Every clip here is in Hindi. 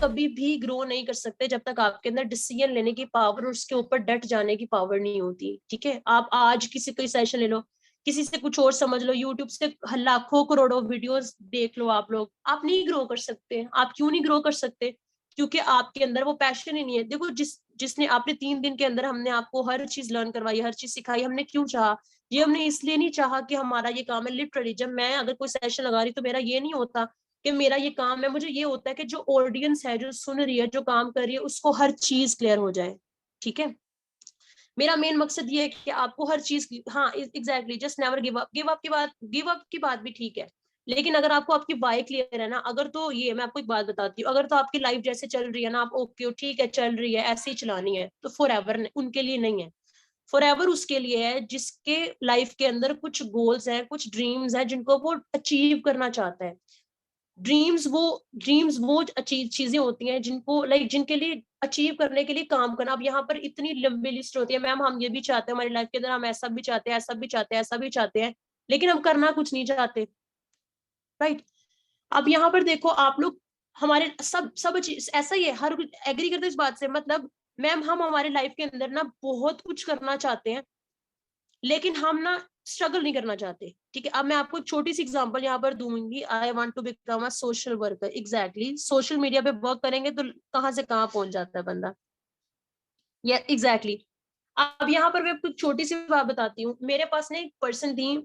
कभी भी ग्रो नहीं कर सकते जब तक आपके अंदर डिसीजन लेने की पावर और उसके ऊपर डट जाने की पावर नहीं होती। ठीक है, आप आज किसी कोई सेशन ले लो, किसी से कुछ और समझ लो, यूट्यूब से लाखों करोड़ों वीडियोस देख लो, आप लोग आप नहीं ग्रो कर सकते। आप क्यों नहीं ग्रो कर सकते? क्योंकि आपके अंदर वो पैशन ही नहीं है। देखो, जिसने आपने 3 दिन के अंदर हमने आपको हर चीज लर्न करवाई, हर चीज सिखाई, हमने क्यों चाहा? ये हमने इसलिए नहीं चाहा कि हमारा ये काम है। लिटरली जब मैं अगर कोई सेशन लगा रही तो मेरा ये नहीं होता कि मेरा ये काम है, मुझे ये होता है कि जो ऑडियंस है, जो सुन रही है, जो काम कर रही है, उसको हर चीज क्लियर हो जाए। ठीक है, मेरा मेन मकसद ये है कि आपको हर चीज की, हाँ exactly, just never give up. Give up की बात भी ठीक है, लेकिन अगर आपको आपकी वाई क्लियर है ना, अगर तो ये मैं आपको एक बात बताती हूँ, अगर तो आपकी लाइफ जैसे चल रही है ना, आप ओके हो, ठीक है, चल रही है, ऐसे ही चलानी है, तो फॉर एवर उनके लिए नहीं है। फॉर एवर उसके लिए है जिसके लाइफ के अंदर कुछ गोल्स हैं, कुछ ड्रीम्स हैं, जिनको वो अचीव करना चाहता है। ड्रीम्स वो अचीव चीजें होती हैं जिनको लाइक जिनके लिए अचीव करने के लिए काम करना। अब यहाँ पर इतनी लंबी लिस्ट होती है, मैम हम ये भी चाहते हैं हमारी लाइफ के अंदर, हम ऐसा भी चाहते हैं, ऐसा भी चाहते हैं, ऐसा भी चाहते हैं, लेकिन हम करना कुछ नहीं चाहते। राइट। अब यहाँ पर देखो आप लोग, हमारे सब सब ऐसा ही है, हर एग्री करते हैं इस बात से, मतलब मैम हम हमारे लाइफ के अंदर ना बहुत कुछ करना चाहते हैं, लेकिन हम ना स्ट्रगल नहीं करना चाहते। ठीक है, अब मैं आपको एक छोटी सी एग्जांपल यहाँ पर दूंगी। I want to become a social worker. Exactly, social media पे वर्क करेंगे तो कहाँ से कहाँ पहुंच जाता है बंदा। या एग्जैक्टली, अब यहाँ पर मैं आपको एक छोटी सी बात बताती हूँ। मेरे पास ना एक पर्सन थी,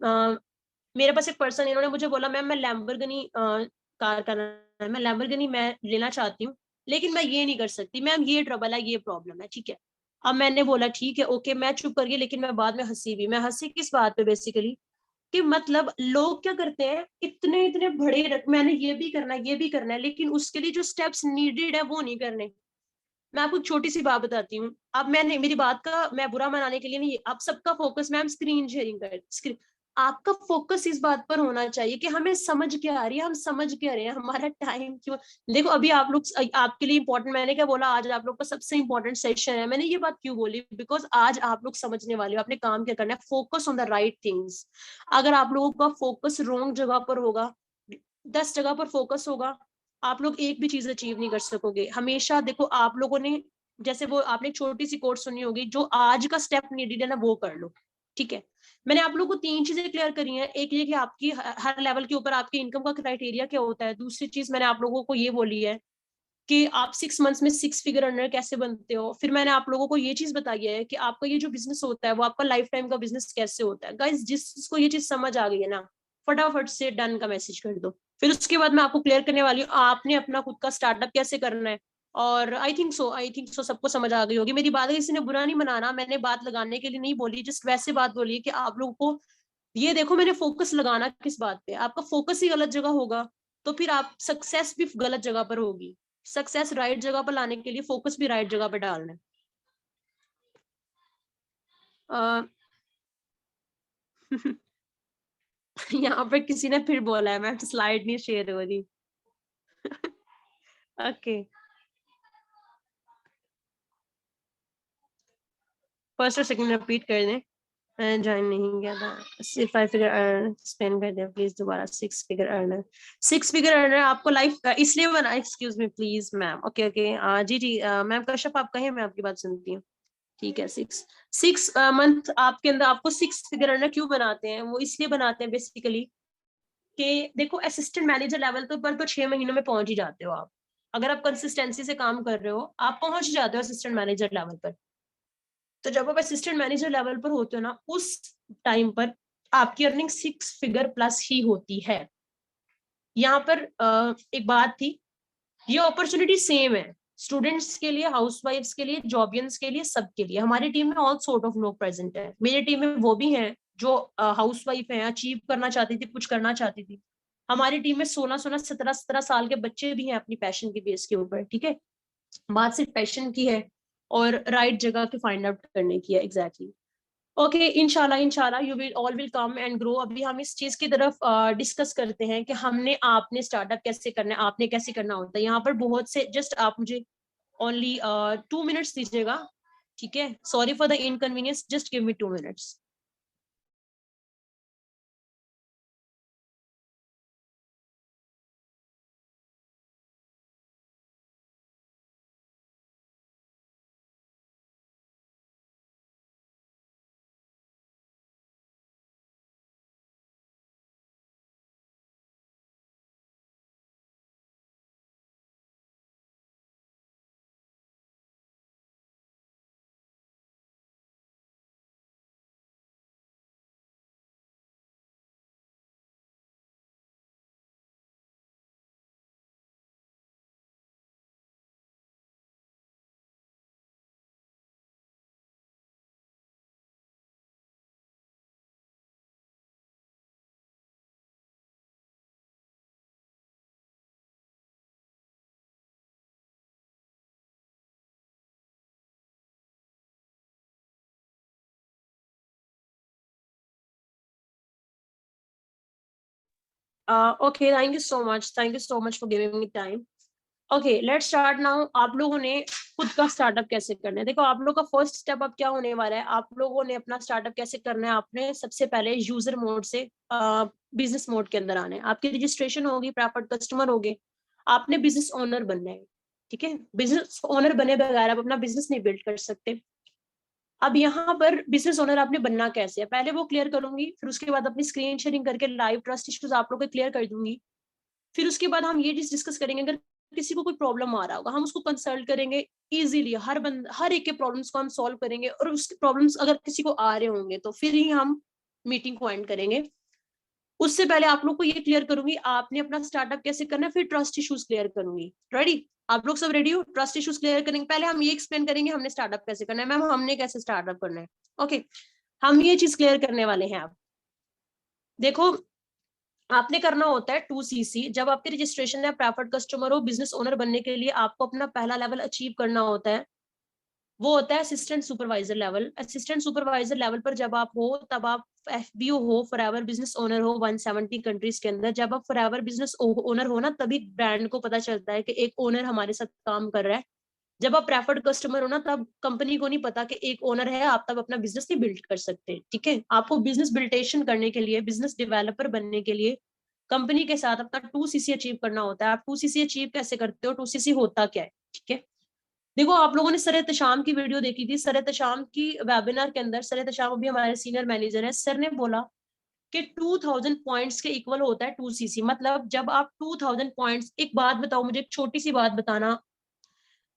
मेरे पास एक पर्सन, इन्होंने मुझे बोला मैम मैं लैम्बोर्गिनी कार का, मैं लैम्बोर्गिनी मैं लेना चाहती हूँ, लेकिन मैं ये नहीं कर सकती मैम, ये ट्रबल है, ये प्रॉब्लम है। ठीक है, अब मैंने बोला ठीक है ओके, मैं चुप कर गई, लेकिन मैं बाद में हंसी भी। मैं हंसी किस बात पे बेसिकली, कि मतलब लोग क्या करते हैं, इतने इतने बड़े मैंने ये भी करना है, ये भी करना है, लेकिन उसके लिए जो स्टेप्स नीडेड है वो नहीं करने। मैं आपको छोटी सी बात बताती हूँ। अब मैंने मेरी बात का मैं बुरा मनाने के लिए नहीं, अब सबका फोकस मैम स्क्रीन शेयरिंग कर स्क्रीन, आपका फोकस इस बात पर होना चाहिए कि हमें समझ क्या आ रही है, हम समझ क्या रहे हैं, हमारा टाइम क्यों। देखो अभी आप लोग, आपके लिए इंपॉर्टेंट, मैंने क्या बोला, आज आप लोग का सबसे इंपॉर्टेंट सेशन है। मैंने ये बात क्यों बोली, बिकॉज आज आप लोग समझने वाले हो, आपने काम क्या करना है, focus on the right things. अगर आप लोगों का फोकस रॉन्ग जगह पर होगा, 10 जगह पर फोकस होगा, आप लोग एक भी चीज अचीव नहीं कर सकोगे। हमेशा देखो, आप लोगों ने जैसे वो आपने एक छोटी सी कोर्स सुनी होगी, जो आज का स्टेप नीडेड है ना वो कर लो। ठीक है, मैंने आप लोगों को 3 चीजें क्लियर करी हैं। एक ये कि आपकी हर लेवल के ऊपर आपकी इनकम का क्राइटेरिया क्या होता है। दूसरी चीज मैंने आप लोगों को ये बोली है कि आप 6 मंथ्स में 6 फिगर अर्नर कैसे बनते हो। फिर मैंने आप लोगों को ये चीज बताई है कि आपका ये जो बिजनेस होता है वो आपका लाइफ टाइम का बिजनेस कैसे होता है। गाइस जिसको ये चीज समझ आ गई है ना, फटाफट से डन का मैसेज कर दो। फिर उसके बाद मैं आपको क्लियर करने वाली हूँ आपने अपना खुद का स्टार्टअप कैसे करना है। और आई थिंक सो सबको समझ आ गई होगी। मेरी बात किसी ने बुरा नहीं मनाना, मैंने बात लगाने के लिए नहीं बोली, जस्ट वैसे बात बोली है कि आप लोगों को ये देखो, मैंने फोकस लगाना किस बात पे, आपका फोकस ही गलत जगह होगा तो फिर आप सक्सेस भी गलत जगह पर होगी। सक्सेस राइट जगह पर लाने के लिए फोकस भी राइट जगह पर डालना है। यहाँ पर किसी ने फिर बोला है मैम स्लाइड नहीं शेयर हो रही। ओके, फर्स्ट और सेकंड रिपीट कर दें। ज्वाइन नहीं किया था, सिर्फ 5 फिगर अर्न स्पेंड कर दिया, प्लीज दोबारा 6 फिगर अर्नर। 6 फिगर अर्नर आपको लाइफ इसलिए बना, excuse me please ma'am, okay okay, जी जी मैम कश्यप आप कहें, मैं आपकी बात सुनती हूँ। ठीक है, 6 मंथ आपके अंदर आपको 6 फिगर अर्नर क्यों बनाते हैं, वो इसलिए बनाते हैं बेसिकली कि देखो असिस्टेंट मैनेजर लेवल तो पर तो 6 महीनों में पहुंच ही जाते हो आप। अगर आप कंसिस्टेंसी से काम कर रहे हो आप पहुंच जाते हो असिस्टेंट मैनेजर लेवल पर। तो जब आप असिस्टेंट मैनेजर लेवल पर होते हो ना, उस टाइम पर आपकी अर्निंग 6 फिगर प्लस ही होती है। यहाँ पर एक बात थी, ये अपॉर्चुनिटी सेम है स्टूडेंट्स के लिए, हाउसवाइफ्स के लिए, जॉबियंस के लिए, सबके लिए। हमारी टीम में ऑल सॉर्ट ऑफ लोग प्रेजेंट है। मेरी टीम में वो भी हैं जो हाउसवाइफ हैं, अचीव करना चाहती थी, कुछ करना चाहती थी। हमारी टीम में 16-16 17-17 साल के बच्चे भी हैं अपनी पैशन की बेस के ऊपर। ठीक है, बात सिर्फ पैशन की है और राइट जगह के फाइंड आउट करने की है। एग्जैक्टली, ओके, इंशाल्लाह इंशाल्लाह you will all will come and grow. अभी हम इस चीज की तरफ डिस्कस करते हैं कि हमने आपने स्टार्टअप कैसे करना है, आपने कैसे करना होता है। यहाँ पर बहुत से, जस्ट आप मुझे ओनली 2 मिनट्स दीजिएगा। ठीक है, sorry for the inconvenience, just give me 2 minutes. Okay, thank you so much for giving me time. Okay let's start now. आप लोगों ने खुद का स्टार्टअप कैसे करना है, देखो आप लोग का फर्स्ट स्टेप अब क्या होने वाला है, आप लोगों ने अपना स्टार्टअप कैसे करना है, आपने सबसे पहले यूजर मोड से बिजनेस मोड के अंदर आना है। आपकी रजिस्ट्रेशन होगी, प्रेफर्ड कस्टमर होगे, आपने बिजनेस ओनर बनना है। ठीक है, बिजनेस ओनर बने बगैर आप अपना बिजनेस नहीं बिल्ड कर सकते। अब यहाँ पर बिजनेस ओनर आपने बनना कैसे है, पहले वो क्लियर करूंगी, फिर उसके बाद अपनी स्क्रीन शेयरिंग करके लाइव ट्रस्ट इश्यूज आप लोग को क्लियर कर दूंगी। फिर उसके बाद हम ये चीज डिस्कस करेंगे, अगर किसी को कोई प्रॉब्लम आ रहा होगा हम उसको कंसल्ट करेंगे इजीली, हर एक के प्रॉब्लम्स को हम सॉल्व करेंगे, और उसके प्रॉब्लम्स अगर किसी को आ रहे होंगे तो फिर ही हम मीटिंग को एंड करेंगे। उससे पहले आप लोग को ये क्लियर करूंगी आपने अपना स्टार्टअप कैसे करना है, फिर ट्रस्ट इश्यूज क्लियर करूंगी। रेडी, आप लोग सब रेडी हो? ट्रस्ट इश्यूज क्लियर करेंगे, पहले हम ये एक्सप्लेन करेंगे हमने स्टार्टअप कैसे करना है, मैम हमने कैसे स्टार्टअप करना है। ओके, हम ये चीज क्लियर करने वाले हैं। आप देखो, आपने करना होता है 2CC। जब आपके रजिस्ट्रेशन या प्रेफर्ड कस्टमर हो, बिजनेस ओनर बनने के लिए आपको अपना पहला लेवल अचीव करना होता है, वो होता है assistant supervisor level. Assistant supervisor level पर जब आप हो तब आप FBO हो, फॉरएवर बिजनेस ओनर हो 170 कंट्रीज के अंदर। जब आप फॉरएवर बिजनेस ओनर हो ना, तभी ब्रांड को पता चलता है कि एक ओनर हमारे साथ काम कर रहा है। जब आप प्रेफर्ड कस्टमर हो ना, तब कंपनी को नहीं पता कि एक ओनर है, आप तब अपना बिजनेस नहीं बिल्ड कर सकते। ठीक है, आपको बिजनेस बिल्टेशन करने के लिए, बिजनेस डेवलपर बनने के लिए कंपनी के साथ अपना 2CC अचीव करना होता है। आप 2CC अचीव कैसे करते हो, 2CC होता क्या है? ठीक है, देखो आप लोगों ने सर एहतशाम की वीडियो देखी थी। सर एहतशाम की वेबिनार के अंदर सर एहतशाम अभी हमारे सीनियर मैनेजर है, सर ने बोला कि 2000 पॉइंट्स के इक्वल होता है 2CC। मतलब जब आप 2000 पॉइंट्स, एक बात बताओ मुझे, एक छोटी सी बात बताना,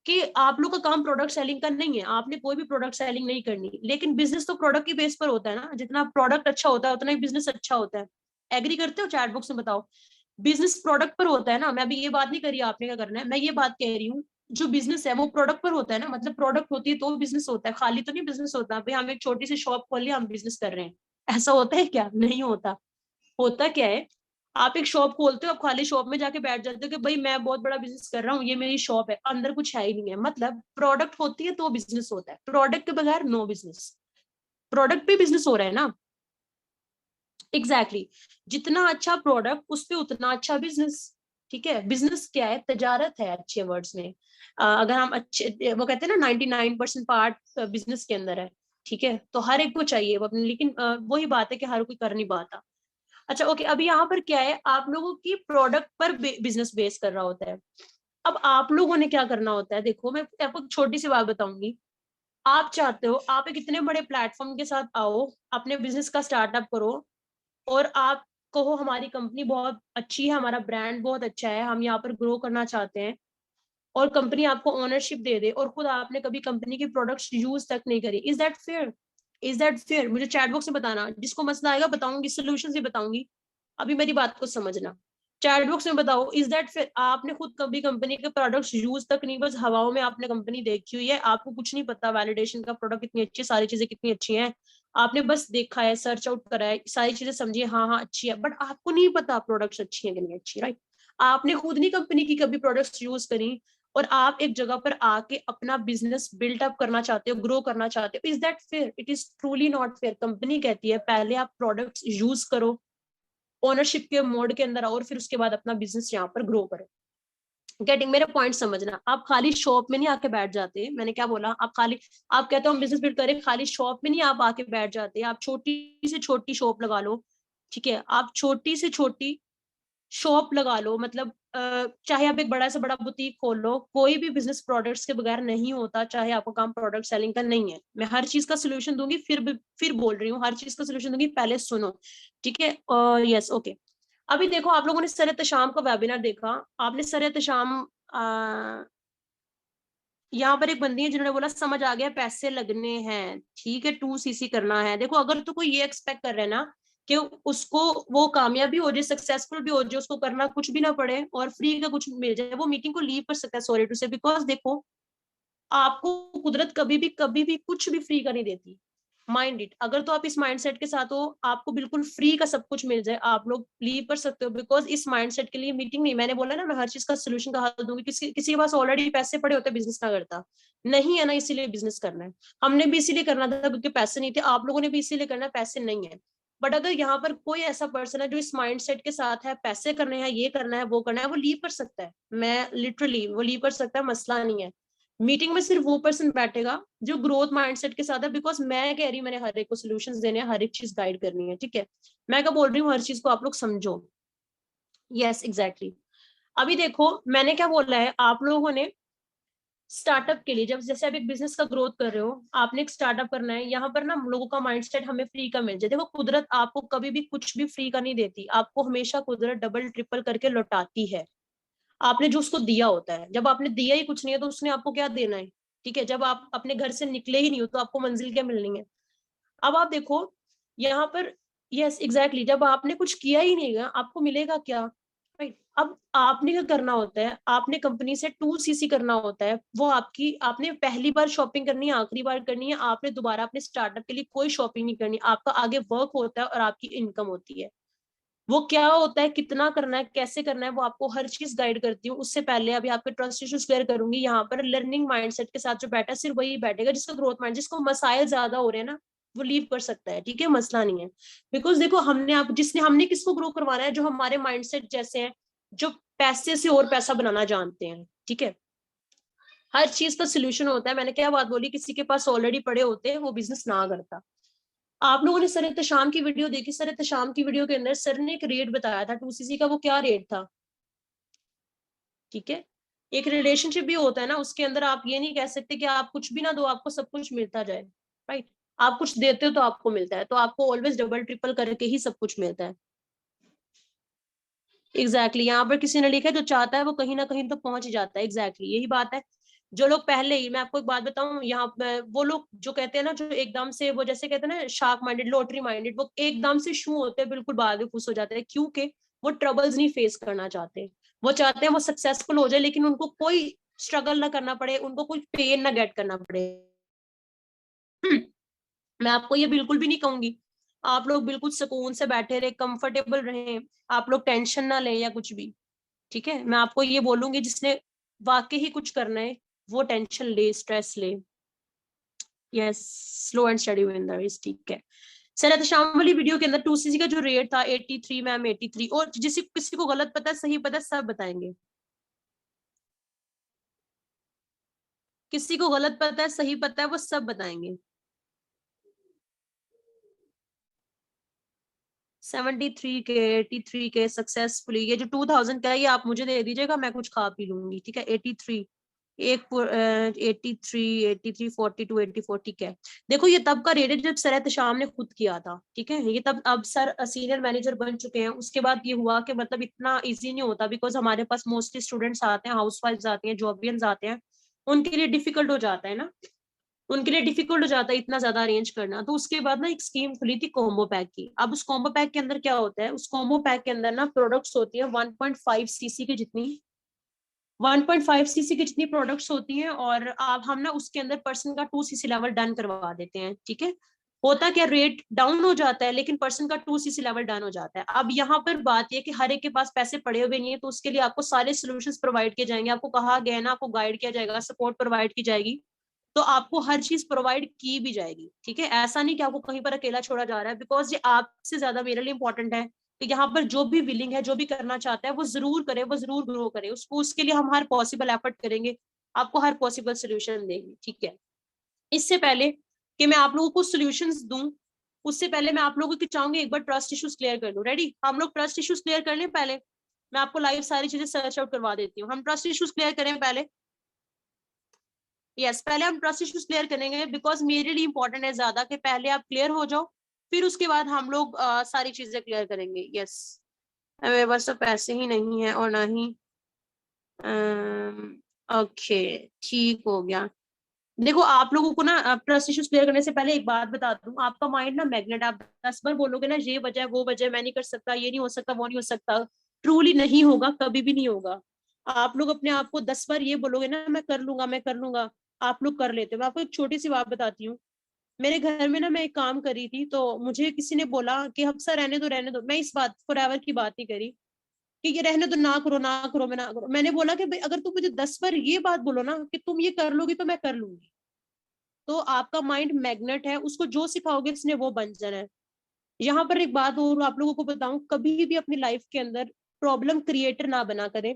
कि आप लोग का काम प्रोडक्ट सेलिंग का नहीं है, आपने कोई भी प्रोडक्ट सेलिंग नहीं करनी, लेकिन बिजनेस तो प्रोडक्ट की बेस पर होता है ना। जितना प्रोडक्ट अच्छा होता है उतना ही बिजनेस अच्छा होता है। एग्री करते हो? चैट बॉक्स में बताओ। बिजनेस प्रोडक्ट पर होता है ना। मैं अभी ये बात नहीं कर रही आपने क्या करना है, मैं ये बात कह रही हूँ जो बिजनेस है वो प्रोडक्ट पर होता है ना। मतलब प्रोडक्ट होती है तो बिजनेस होता है, खाली तो नहीं बिजनेस होता। भाई हम एक छोटी सी शॉप खोल लिया, हम बिजनेस कर रहे हैं, ऐसा होता है क्या? नहीं होता। होता क्या है, आप एक शॉप खोलते हो, आप खाली शॉप में जाके बैठ जाते हो कि भाई मैं बहुत बड़ा बिजनेस कर रहा हूँ, ये मेरी शॉप है, अंदर कुछ है ही नहीं है। मतलब प्रोडक्ट होती है तो बिजनेस होता है, प्रोडक्ट के बगैर नो बिजनेस। प्रोडक्ट पे बिजनेस हो रहा है ना। Exactly exactly. जितना अच्छा प्रोडक्ट उस पे उतना अच्छा बिजनेस। ठीक है, बिजनेस क्या है? तजारत है अच्छे वर्ड्स में। अगर हम अच्छे, वो कहते हैं ना 99% पार्ट बिजनेस के अंदर है। ठीक है, तो हर एक को चाहिए वो अपने, लेकिन वही बात है कि हर कोई कर नहीं पाता। अच्छा ओके, अभी यहाँ पर क्या है, आप लोगों की प्रोडक्ट पर बिजनेस बेस कर रहा होता है। अब आप लोगों ने क्या करना होता है, देखो मैं आपको एक छोटी सी बात बताऊंगी। आप चाहते हो आप एक इतने बड़े प्लेटफॉर्म के साथ आओ, अपने बिजनेस का स्टार्टअप करो, और आप कहो हमारी कंपनी बहुत अच्छी है, हमारा ब्रांड बहुत अच्छा है, हम यहाँ पर ग्रो करना चाहते हैं, और कंपनी आपको ओनरशिप दे दे, और खुद आपने कभी कंपनी की प्रोडक्ट्स यूज तक नहीं करी। Is that fair? Is that fair? मुझे चैट बॉक्स में बताना, जिसको मसला आएगा बताऊंगी, सोल्यूशन भी बताऊंगी। अभी मेरी बात को समझना, चैट बॉक्स में बताओ इज दैट फेयर? आपने खुद कभी कंपनी के प्रोडक्ट्स यूज तक नहीं, बस हवाओं में आपने कंपनी देखी हुई है, आपको कुछ नहीं पता वैलिडेशन का, प्रोडक्ट कितनी अच्छी है, सारी चीजें कितनी अच्छी हैं, आपने बस देखा है, सर्च आउट करा है, सारी चीजें समझी, हाँ हाँ अच्छी है, बट आपको नहीं पता प्रोडक्ट्स अच्छी है कि नहीं अच्छी, राइट? आपने खुद नहीं कंपनी की कभी प्रोडक्ट्स यूज करी, और आप एक जगह पर आके अपना बिजनेस बिल्डअप करना चाहते हो, ग्रो करना चाहते हो। Is that fair? It is truly not fair. Company कहती है पहले आप प्रोडक्ट्स यूज करो, ओनरशिप के मोड के अंदर आओ, और फिर उसके बाद अपना बिजनेस यहाँ पर ग्रो करो। गेटिंग? मेरा पॉइंट समझना, आप खाली शॉप में नहीं आके बैठ जाते। मैंने क्या बोला? आप खाली, आप कहते हो हम बिजनेस बिल्ड करें, खाली शॉप में नहीं आप आके बैठ जाते, आप छोटी से छोटी शॉप लगा लो। ठीक है, आप छोटी से छोटी शॉप लगा लो, मतलब चाहे आप एक बड़ा से बड़ा बुटीक खोल लो, कोई भी बिजनेस प्रोडक्ट्स के बगैर नहीं होता। चाहे आपका काम प्रोडक्ट सेलिंग का नहीं है, मैं हर चीज का सोल्यूशन दूंगी, फिर बोल रही हूँ हर चीज का सोल्यूशन दूंगी, पहले सुनो। ठीक है, यस ओके। अभी देखो आप लोगों ने सरेत शाम का वेबिनार देखा, आपने सरेत शाम, यहाँ पर एक बंदी है जिन्होंने बोला समझ आ गया पैसे लगने हैं, ठीक है 2CC करना है। देखो अगर तो कोई ये एक्सपेक्ट कर रहे हैं ना कि उसको वो कामयाबी हो जाए, सक्सेसफुल भी हो जाए, उसको करना कुछ भी ना पड़े और फ्री का कुछ मिल जाए, वो मीटिंग को लीव कर सकता है, सॉरी टू से। बिकॉज देखो आपको कुदरत कभी भी कुछ भी फ्री का नहीं देती। माइंड इट, अगर तो आप इस माइंडसेट के साथ हो, आपको बिल्कुल फ्री का सब कुछ मिल जाए, आप लोग लीव कर सकते हो। बिकॉज इस माइंडसेट के लिए मीटिंग नहीं, मैंने बोला ना मैं हर चीज का सोल्यूशन का हल दूंगी। किसी के पास ऑलरेडी पैसे पड़े होते, बिजनेस ना करता, नहीं है ना, इसीलिए बिजनेस करना है। हमने भी इसीलिए करना था क्योंकि पैसे नहीं थे, आप लोगों ने भी इसीलिए करना है, पैसे नहीं है। बट अगर यहाँ पर कोई ऐसा पर्सन है जो इस माइंडसेट के साथ है, पैसे करने हैं, ये करना है, वो करना है, वो लीव कर सकता है। मैं लिटरली वो लीव कर सकता है, मसला नहीं है। मीटिंग में सिर्फ वो पर्सन बैठेगा जो ग्रोथ माइंडसेट के साथ है, बिकॉज मैं कह रही हूँ मैंने हर एक को सोल्यूशंस देने हैं, हर एक चीज गाइड करनी है, ठीक है। मैं क्या बोल रही हूँ, हर चीज को आप लोग समझो। Yes exactly. अभी देखो मैंने क्या बोला है, आप लोगों ने स्टार्टअप के लिए, जब जैसे आप एक बिजनेस का ग्रोथ कर रहे हो, आपने एक स्टार्टअप करना है, यहाँ पर ना लोगों का माइंडसेट हमें फ्री का मिल जाए। देखो कुदरत आपको कभी भी कुछ भी फ्री का नहीं देती, आपको हमेशा कुदरत डबल ट्रिपल करके लौटाती है। आपने जो उसको दिया होता है, जब आपने दिया ही कुछ नहीं है तो उसने आपको क्या देना है, ठीक है। जब आप अपने घर से निकले ही नहीं हो तो आपको मंजिल क्या मिलनी है। अब आप देखो यहाँ पर, यस एग्जैक्टली, जब आपने कुछ किया ही नहीं है आपको मिलेगा क्या, राइट। अब आपने क्या करना होता है, आपने कंपनी से 2 CC करना होता है, वो आपकी, आपने पहली बार शॉपिंग करनी है, आखिरी बार करनी है, आपने दोबारा अपने स्टार्टअप के लिए कोई शॉपिंग नहीं करनी। आपका आगे वर्क होता है और आपकी इनकम होती है। वो क्या होता है, कितना करना है, कैसे करना है, वो आपको हर चीज गाइड करती हूँ। उससे पहले अभी आपके ट्रस्ट इश्यूज क्लियर करूंगी। यहाँ पर लर्निंग माइंडसेट के साथ जो बैठा है सिर्फ वही बैठेगा जिसका ग्रोथ माइंड, जिसको मसाइल ज्यादा हो रहे हैं ना, वो लीव कर सकता है, ठीक है, मसला नहीं है। बिकॉज देखो हमने आप जिसने हमने किसको ग्रो करवाना है, जो हमारे माइंडसेट जैसे हैं, जो पैसे से और पैसा बनाना जानते हैं, ठीक है। हर चीज का सोल्यूशन होता है। मैंने क्या बात बोली, किसी के पास ऑलरेडी पड़े होते हैं वो बिजनेस ना करता। आप लोगों ने सर इत्तेशाम की वीडियो देखी, सर इत्तेशाम की वीडियो के अंदर सर ने एक रेट बताया था 2 CC का, वो क्या रेट था, ठीक है। एक रिलेशनशिप भी होता है ना, उसके अंदर आप ये नहीं कह सकते कि आप कुछ भी ना दो आपको सब कुछ मिलता जाए, राइट। आप कुछ देते हो तो आपको मिलता है, तो आपको ऑलवेज डबल ट्रिपल करके ही सब कुछ मिलता है। एग्जैक्टली यहाँ पर किसी ने लिखा है जो चाहता है वो कहीं ना कहीं तो पहुंच ही जाता है, एग्जैक्टली यही बात है। जो लोग पहले ही, मैं आपको एक बात बताऊं, यहाँ पे वो लोग जो कहते हैं ना, जो एकदम से वो जैसे कहते हैं ना शार्क माइंडेड, लॉटरी माइंडेड, वो एकदम से शू होते हैं, बिल्कुल बाद में खुश हो जाते हैं, क्योंकि वो ट्रबल्स नहीं फेस करना चाहते। वो चाहते हैं वो सक्सेसफुल हो जाए लेकिन उनको कोई स्ट्रगल ना करना पड़े, उनको कोई पेन ना गेट करना पड़े। मैं आपको ये बिल्कुल भी नहीं कहूंगी आप लोग बिल्कुल सुकून से बैठे रहे, कंफर्टेबल रहे, आप लोग टेंशन ना लें या कुछ भी, ठीक है। मैं आपको ये बोलूंगी जिसने वाकई ही कुछ करना है वो टेंशन ले, स्ट्रेस ले। Yes, slow and study win the race, ठीक है। सर शाम वाली वीडियो के अंदर 2 CC का जो रेट था 83 मैम, 83। और जिस किसी को गलत पता है सही पता है सब बताएंगे, किसी को गलत पता है सही पता है वो सब बताएंगे। 73 के, 83 के सक्सेसफुली, ये जो 2000 का है ये आप मुझे दे दीजिएगा, मैं कुछ खा पी लूंगी, ठीक है। 83, एक 83, 42, 84, ठीक है। देखो ये तब का रेट है जब सर शाम ने खुद किया था, ठीक है। ये तब, अब सर सीनियर मैनेजर बन चुके हैं, उसके बाद ये हुआ कि मतलब इतना इजी नहीं होता, बिकॉज हमारे पास मोस्टली स्टूडेंट्स आते हैं, हाउस वाइफ आते हैं, जॉबियंस आते हैं, उनके लिए डिफिकल्ट हो जाता है ना, उनके लिए डिफिकल्ट हो जाता है इतना ज्यादा अरेंज करना। तो उसके बाद ना एक स्कीम खुली थी कॉम्बो पैक की। अब उस कॉम्बो पैक के अंदर क्या होता है, उस कॉम्बो पैक के अंदर ना प्रोडक्ट्स होती है 1.5 CC की जितनी, 1.5 CC की जितनी प्रोडक्ट्स होती हैं, और आप हम ना उसके अंदर पर्सन का 2 CC लेवल डन करवा देते हैं, ठीक है। होता क्या, रेट डाउन हो जाता है लेकिन पर्सन का 2 CC लेवल डन हो जाता है। अब यहाँ पर बात यह कि हर एक के पास पैसे पड़े हुए नहीं है, तो उसके लिए आपको सारे सोल्यूशंस प्रोवाइड किए जाएंगे, आपको कहा गया है ना, आपको गाइड किया जाएगा, सपोर्ट प्रोवाइड की जाएगी, तो आपको हर चीज प्रोवाइड की भी जाएगी, ठीक है। ऐसा नहीं कि आपको कहीं पर अकेला छोड़ा जा रहा है, बिकॉज ये आपसे ज्यादा मेरे लिए इंपॉर्टेंट है कि यहाँ पर जो भी विलिंग है, जो भी करना चाहता है वो जरूर करे, वो जरूर ग्रो करे, उसको उसके लिए हम हर पॉसिबल एफर्ट करेंगे, आपको हर पॉसिबल सोल्यूशन देंगे, ठीक है। इससे पहले कि मैं आप लोगों को सोल्यूशंस दूं, उससे पहले मैं आप लोगों की चाहूंगी एक बार ट्रस्ट इश्यूज क्लियर कर लूं। रेडी, हम लोग ट्रस्ट इश्यूज क्लियर कर लें पहले। मैं आपको लाइव सारी चीजें सर्च आउट करवा देती हूँ, हम ट्रस्ट इश्यूज क्लियर करें पहले। यस, पहले हम ट्रस्ट इश्यूज क्लियर करेंगे, बिकॉज मेरे लिए इंपॉर्टेंट है ज्यादा कि पहले आप क्लियर हो जाओ, फिर उसके बाद हम लोग सारी चीजें क्लियर करेंगे। यस, मेरे पास तो पैसे ही नहीं है और ना ही, ओके, ठीक हो गया। देखो आप लोगों को ना ट्रस्ट इश्यूज क्लियर करने से पहले एक बात बता दूं, आपका माइंड ना मैग्नेट, आप 10 बार बोलोगे ना ये वजह वो वजह, मैं नहीं कर सकता, ये नहीं हो सकता, वो नहीं हो सकता, ट्रूली नहीं होगा, कभी भी नहीं होगा। आप लोग अपने आप को 10 बार ये बोलोगे ना मैं कर लूंगा, मैं कर लूंगा, आप लोग कर लेते हो। मैं आपको एक छोटी सी बात बताती हूँ। मेरे घर में ना मैं एक काम कर रही थी, तो मुझे किसी ने बोला कि हफ्सा रहने दो रहने दो, मैं इस बात फॉरएवर की बात नहीं करी कि ये रहने दो, ना करो ना करो, मैं ना करो। मैंने बोला कि भाई अगर तुम मुझे 10 बार ये बात बोलो ना कि तुम ये कर लोगी तो मैं कर लूंगी। तो आपका माइंड मैग्नेट है, उसको जो सिखाओगे उसने वो बन जाना है। यहाँ पर एक बात और आप लोगों को बताऊं, कभी भी अपनी लाइफ के अंदर प्रॉब्लम क्रिएटर ना बना करें।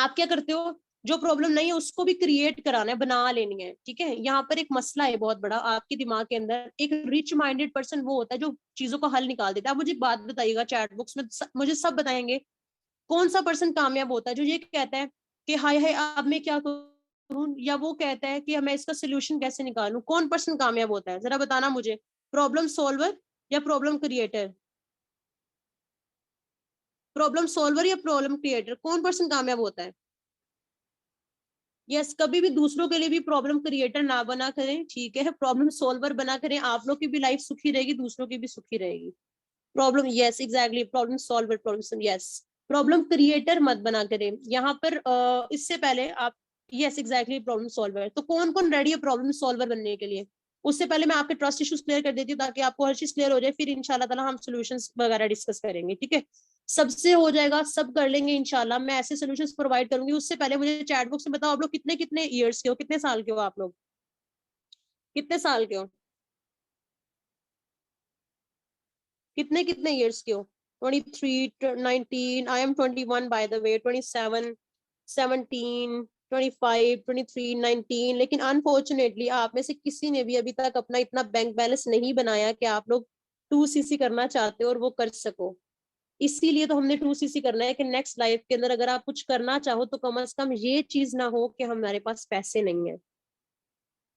आप क्या करते हो, जो प्रॉब्लम नहीं है उसको भी क्रिएट कराना है, बना लेनी है, ठीक है। यहाँ पर एक मसला है बहुत बड़ा आपके दिमाग के अंदर, एक रिच माइंडेड पर्सन वो होता है जो चीजों को हल निकाल देता है। आप मुझे बात बताइएगा चैट बॉक्स में, मुझे सब बताएंगे, कौन सा पर्सन कामयाब होता है जो ये कहता है कि हाय हाय अब मैं क्या करूं, या वो कहता है कि मैं इसका सोल्यूशन कैसे निकालूं। कौन पर्सन कामयाब होता है, जरा बताना मुझे, प्रॉब्लम सॉल्वर या प्रॉब्लम क्रिएटर? प्रॉब्लम सॉल्वर या प्रॉब्लम क्रिएटर, कौन पर्सन कामयाब होता है? यस, कभी भी दूसरों के लिए भी प्रॉब्लम क्रिएटर ना बना करें, ठीक है, प्रॉब्लम सॉल्वर बना करें। आप लोग की भी लाइफ सुखी रहेगी, दूसरों की भी सुखी रहेगी। Problem, yes exactly, problem solver, problem, yes, problem creator मत बना करें यहाँ पर। इससे पहले आप, यस एग्जैक्टली, प्रॉब्लम सॉल्वर। तो कौन कौन रेडी है प्रॉब्लम सॉल्वर बनने के लिए? उससे पहले मैं आपके ट्रस्ट इश्यूज क्लियर कर देती हूँ ताकि आपको हर चीज क्लियर हो जाए, फिर इंशाल्लाह ताला हम सॉल्यूशंस वगैरह डिस्कस करेंगे, ठीक है। सबसे हो जाएगा, सब कर लेंगे इंशाल्लाह, मैं ऐसे सॉल्यूशंस प्रोवाइड करूंगी। उससे पहले मुझे चैट बॉक्स में बताओ, आप लोग कितने कितने ईयर्स के हो, कितने साल के हो आप लोग, कितने साल के हो, कितने कितने ईयर्स के हो? 23, 19, I am 21 by the way, 27, 17, 25, 23, 19। लेकिन अनफॉर्चुनेटली आप में से किसी ने भी अभी तक अपना इतना बैंक बैलेंस नहीं बनाया कि आप लोग 2cc करना चाहते हो और वो कर सको। इसीलिए तो हमने 2cc करना है कि नेक्स्ट लाइफ के अंदर अगर आप कुछ करना चाहो तो कम से कम ये चीज ना हो कि हमारे पास पैसे नहीं है,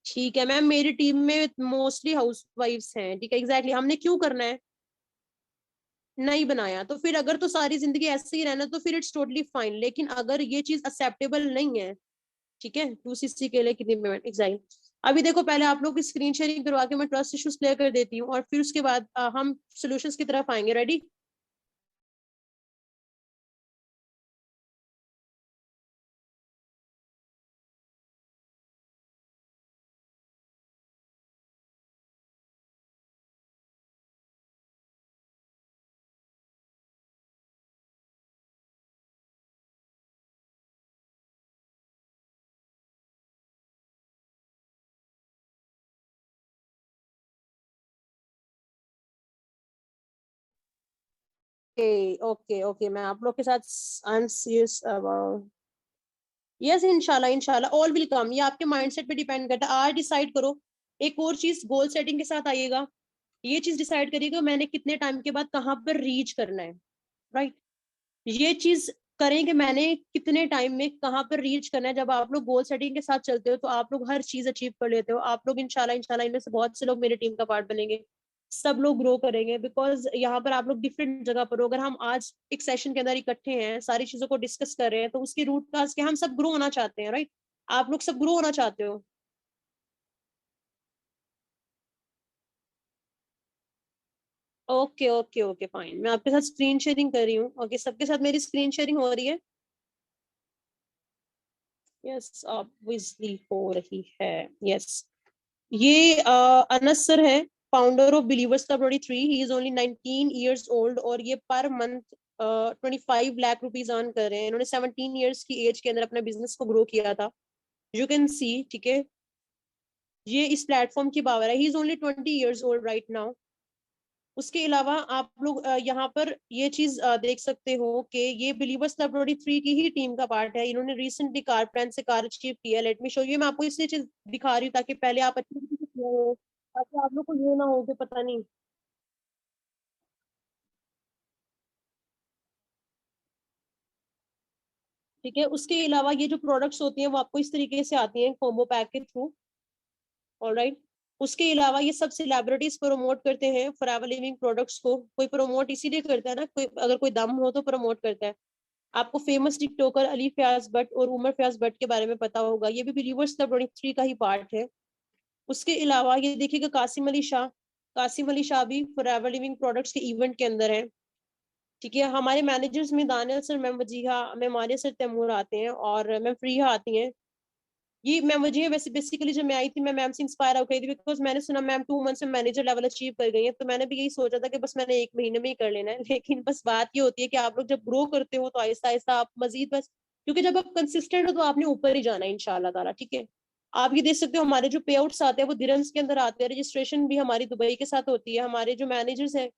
ठीक है मैम। मेरी टीम में मोस्टली हाउस वाइफ्स हैं, ठीक है, एग्जैक्टली। हमने क्यों करना है, नहीं बनाया तो फिर अगर तो सारी जिंदगी ऐसे ही रहना तो फिर इट्स टोटली फाइन। लेकिन अगर ये चीज एक्सेप्टेबल नहीं है, ठीक है, 2cc के लिए कितनी पेमेंट एग्जैक्ट। अभी देखो, पहले आप लोग की स्क्रीन शेयरिंग करवा के मैं ट्रस्ट इश्यूज क्लियर कर देती हूँ और फिर उसके बाद हम सोल्यूशंस की तरफ आएंगे। रेडी? ओके ओके, मैं आप लोग के साथ I am serious about, yes इंशाल्लाह इंशाल्लाह ऑल विल कम। ये आपके माइंडसेट पे डिपेंड करता है, आज डिसाइड करो। एक और चीज, गोल सेटिंग के साथ आइएगा, ये चीज डिसाइड करिएगा मैंने कितने टाइम के बाद कहाँ पर रीच करना है, राइट। ये चीज करें कि मैंने कितने टाइम में कहाँ पर रीच करना है। जब आप लोग गोल सेटिंग के साथ चलते हो तो आप लोग हर चीज अचीव कर लेते हो। आप लोग इंशाल्लाह इंशाल्लाह इनमें से बहुत से लोग मेरे टीम का पार्ट बनेंगे, सब लोग ग्रो करेंगे। बिकॉज यहाँ पर आप लोग डिफरेंट जगह पर हो, अगर हम आज एक सेशन के अंदर इकट्ठे हैं, सारी चीजों को डिस्कस कर रहे हैं, तो उसकी रूट काज के हम सब ग्रो होना चाहते हैं, राइट। आप लोग सब ग्रो होना चाहते हो। ओके ओके ओके फाइन, मैं आपके साथ स्क्रीन शेयरिंग कर रही हूँ। ओके, सबके साथ मेरी स्क्रीन शेयरिंग हो रही है? यस, ऑब्वियसली हो रही है। यस, ये अनस सर है, founder of believers club 23। He is only 19 years old और ये per month 25 lakh rupees earn कर रहे हैं। इन्होंने 17 ईयर्स की एज के अंदर अपने बिजनेस को ग्रो किया था, यू कैन सी, ठीक है। ये इस प्लेटफॉर्म की पावर है। He is only 20 years old right now. उसके अलावा आप लोग यहाँ पर ये चीज देख सकते हो कि ये बिलीवर्स क्लब 23 की ही टीम का पार्ट है। इन्होंने रिसेंटली कार ब्रांड से कार अचीव किया। लेट मी शो यू, मैं आपको इसलिए चीज दिखा रही हूँ ताकि पहले आप अच्छी तरीके से clear हो, ताकि आप लोग को ये ना हो कि पता नहीं, ठीक है। उसके अलावा ये जो प्रोडक्ट्स होती हैं वो आपको इस तरीके से आती हैं कॉम्बो पैक के थ्रू, ऑलराइट। उसके अलावा ये सब सेलिब्रिटीज प्रमोट करते हैं फॉरएवर लिविंग प्रोडक्ट्स को। कोई प्रमोट इसीलिए करता है ना, कोई अगर कोई दम हो तो प्रमोट करता है। आपको फेमस टिकटॉकर अली फयाज भट्ट और उमर फयाज भट्ट के बारे में पता होगा, ये भी बिलीवर्स क्लब 23 का ही पार्ट है। उसके अलावा ये देखिएगा कासिम अली शाह, कासिम अली शाह भी फॉरएवर लिविंग प्रोडक्ट्स के इवेंट के अंदर है, ठीक है। हमारे मैनेजर्स में Daniyal sir, ma'am Wajiha, ma'am Maria sir Taimur आते हैं और मैम फ्रीहा आती हैं। ये मैम वजीहा वैसे बेसिकली जब मैं आई थी मैं मैम से इंस्पायर हो गई थी, बिकॉज मैंने सुना मैम 2 मंथ्स में मैनेजर लेवल अचीव कर गई है। तो मैंने भी यही सोचा था कि बस मैंने 1 महीने में ही कर लेना है। लेकिन बस बात ये होती है कि आप लोग जब ग्रो करते हो तो आहिस्ता आहिस्ता आप मजीद बस, क्योंकि जब आप कंसिस्टेंट हो तो आपने ऊपर ही जाना है इंशाल्लाह ताला, ठीक है। आप ये देख सकते हो हमारे जो पे आउट्स आते हैं वो दिरहम्स के अंदर आते हैं। रजिस्ट्रेशन भी हमारी दुबई के साथ होती है। हमारे जो मैनेजर्स हैं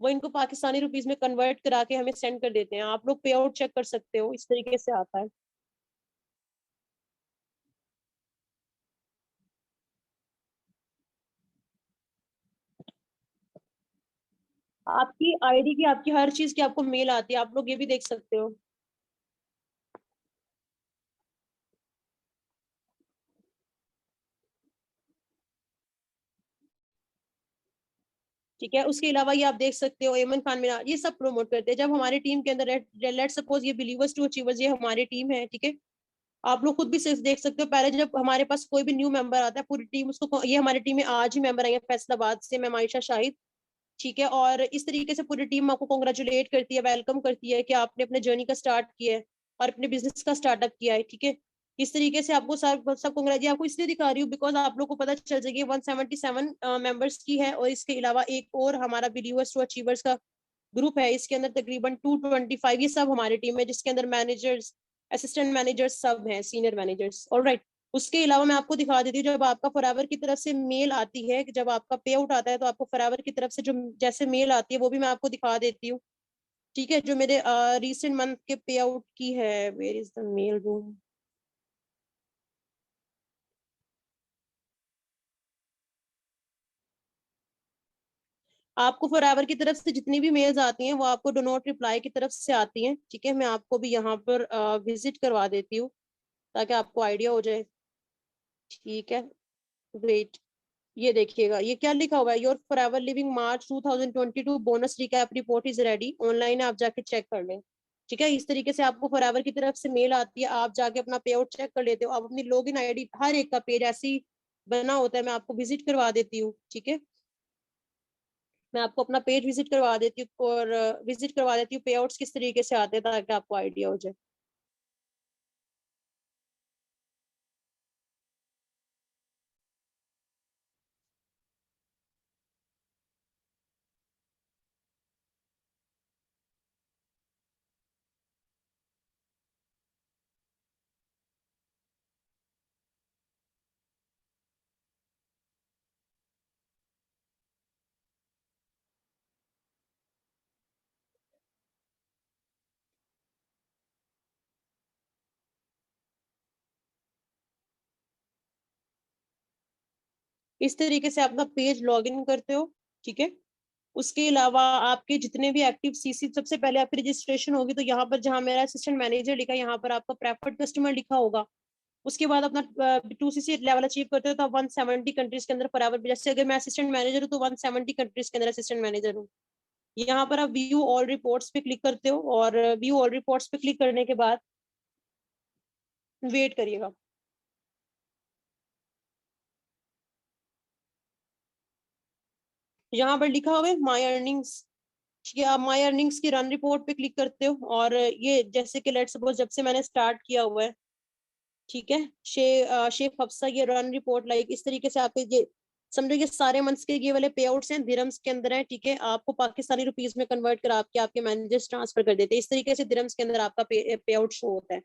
वो इनको पाकिस्तानी रुपीज में कन्वर्ट करा के हमें सेंड कर देते हैं। आप लोग पे आउट चेक कर सकते हो, इस तरीके से आता है। आपकी आईडी की, आपकी हर चीज की आपको मेल आती है, आप लोग ये भी देख सकते हो। ठीक है, उसके अलावा ये आप देख सकते हो एमन खान मीना, ये सब प्रमोट करते हैं। जब हमारे टीम के अंदर, लेट सपोज ये बिलीवर्स टू अचीवर्स, ये हमारी टीम है, ठीक है। आप लोग खुद भी सिर्फ देख सकते हो, पहले जब हमारे पास कोई भी न्यू मेंबर आता है, पूरी टीम उसको, ये हमारी टीम में आज ही मेंबर आई है फैसलाबाद से, मैं आयशा शाहिद, ठीक है। और इस तरीके से पूरी टीम आपको कॉन्ग्रेचुलेट करती है, वेलकम करती है कि आपने अपने जर्नी का स्टार्ट किया है और अपने बिजनेस का स्टार्टअप किया है, ठीक है। इस तरीके से आपको सब कॉन्ग्रेचुलेट आपको इसलिए दिखा रही हूँ बिकॉज आप लोग को पता चल जाएगी 177 मेंबर्स की है। और इसके अलावा एक और हमारा बिलीवर्स टू अचीवर्स का ग्रुप है, इसके अंदर तकरीबन 225, ये सब हमारी टीम है, जिसके अंदर मैनेजर्स, असिस्टेंट मैनेजर्स सब हैं, सीनियर मैनेजर्स, ऑलराइट। उसके अलावा मैं आपको दिखा देती हूँ, जब आपका फॉरएवर की तरफ से मेल आती है, जब आपका पे आउट आता है, तो आपको फॉरएवर की तरफ से जो जैसे मेल आती है वो भी मैं आपको दिखा देती हूँ, ठीक है। जो मेरे रिसेंट मंथ के पे आउट की है, where is the mail room. आपको फॉरएवर की तरफ से जितनी भी मेल्स आती हैं वो आपको डो नॉट रिप्लाई की तरफ से आती हैं, ठीक है। मैं आपको भी यहाँ पर विजिट करवा देती हूँ ताकि आपको आइडिया हो जाए, ठीक है। वेट, ये देखिएगा, ये क्या लिखा हुआ है, your forever living March 2022 bonus recap report is ready, online आप जाके चेक कर लें, ठीक है। इस तरीके से आपको फॉरएवर की तरफ से मेल आती है, आप जाके अपना पे आउट चेक कर लेते हो। आप अपनी लॉगिन आईडी, हर एक का पेज ऐसी बना होता है, मैं आपको विजिट करवा देती हूँ, ठीक है। मैं आपको अपना पेज विजिट करवा देती हूँ और विजिट करवा देती हूँ पे आउट्स किस तरीके से आते हैं, ताकि आपको आइडिया हो जाए। इस तरीके से अपना पेज लॉग इन करते हो, ठीक है। उसके अलावा आपके जितने भी एक्टिव सीसी, सबसे पहले आपकी रजिस्ट्रेशन होगी, तो यहाँ पर जहाँ मेरा असिस्टेंट मैनेजर लिखा है, यहाँ पर आपका प्रेफर्ड कस्टमर लिखा होगा। उसके बाद अपना 2CC लेवल अचीव करते हो तो आप 170 कंट्रीज के अंदर फॉरएवर, जैसे अगर मैं असिस्टेंट मैनेजर हूँ तो 170 कंट्रीज के अंदर असिस्टेंट मैनेजर हूँ। यहाँ पर आप व्यू ऑल रिपोर्ट्स पे क्लिक करते हो, और व्यू ऑल रिपोर्ट्स पे क्लिक करने के बाद वेट करिएगा। यहाँ पर लिखा हुआ है माई अर्निंग्स, ठीक है। आप माई अर्निंग्स की रन रिपोर्ट पे क्लिक करते हो, और ये जैसे कि लेट्स सपोज जब से मैंने स्टार्ट किया हुआ है, ठीक है, शेख हफ्सा, ये रन रिपोर्ट लाइक इस तरीके से आपके ये समझो, ये सारे मंथ्स के ये वाले पे आउट्स हैं, दिरम्स के अंदर है, ठीक है। आपको पाकिस्तानी रुपीज में कन्वर्ट कर आपके आपके मैनेजर्स ट्रांसफर कर देते हैं, इस तरीके से दिरम्स के अंदर आपका पे आउट शो होता है।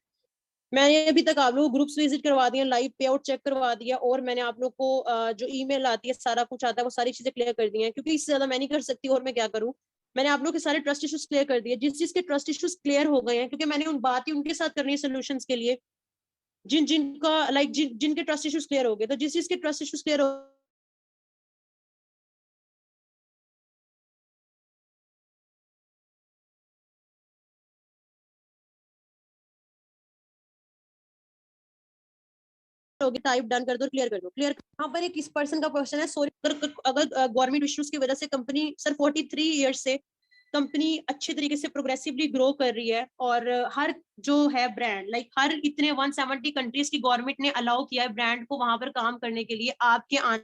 मैंने अभी तक आप लोग ग्रुप्स विजिट करवा दिए, लाइव पे आउट चेक करवा दिया, और मैंने आप लोग को जो ईमेल आती है, सारा कुछ आता है, वो सारी चीजें क्लियर कर दी हैं, क्योंकि इससे ज्यादा मैं नहीं कर सकती, और मैं क्या करूँ। मैंने आप लोग के सारे ट्रस्ट इश्यूज क्लियर कर दिए, जिस चीज के ट्रस्ट इश्यूज क्लियर हो गए हैं, क्योंकि मैंने उन बात ही उनके साथ करनी है सोल्यूशन के लिए, जिनका लाइक जिनके ट्रस्ट इश्यूज क्लियर हो गए, तो जिस चीज के ट्रस्ट इश्यूज क्लियर होगी, टाइप डन कर दो, क्लियर कर दो, क्लियर। यहाँ पर एक इस पर्सन का क्वेश्चन है, सॉरी, अगर गवर्नमेंट इश्यूज की वजह से कंपनी सर 43 ईयर्स से कंपनी अच्छे तरीके से प्रोग्रेसिवली ग्रो कर रही है, और हर जो है ब्रांड, लाइक हर इतने 170 कंट्रीज की गवर्नमेंट ने अलाउ किया है ब्रांड को वहां पर काम करने के लिए, आपके आने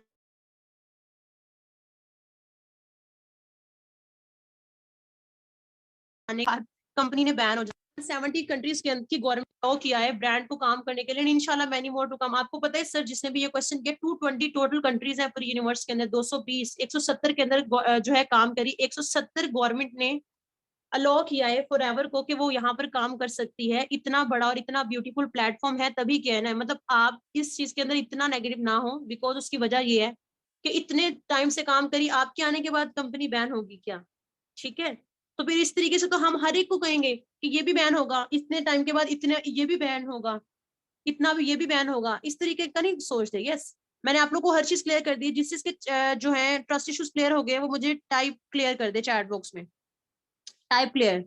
कंपनी ने बैन हो जाए, 70 कंट्रीज के अंदर की गवर्नमेंट अलाउ किया है ब्रांड को काम करने के लिए, इंशाल्लाह मैनी मोर टू कम। आपको पता है सर, जिसने भी ये क्वेश्चन किया, 220 टोटल कंट्रीज है पूरी यूनिवर्स के अंदर, 220 170 के अंदर जो है काम करी, 170 गवर्नमेंट ने अलाउ किया है फॉरएवर को कि वो यहाँ पर काम कर सकती है। इतना बड़ा और इतना ब्यूटीफुल प्लेटफॉर्म है, तभी कहना है, मतलब आप इस चीज के अंदर इतना नेगेटिव ना हो, बिकॉज उसकी वजह ये है कि इतने टाइम से काम करी, आपके आने के बाद कंपनी बैन होगी क्या? ठीक है। तो फिर इस तरीके से तो हम हर एक को कहेंगे कि ये भी बैन होगा, इतने टाइम के बाद इतने ये भी बैन होगा, इतना भी ये भी बैन होगा, इस तरीके का नहीं सोचते। यस, मैंने आप लोग को हर चीज क्लियर कर दी। जिस चीज के जो है ट्रस्ट इश्यूज क्लियर हो गए वो मुझे टाइप क्लियर कर दे चैट बॉक्स में, type clear.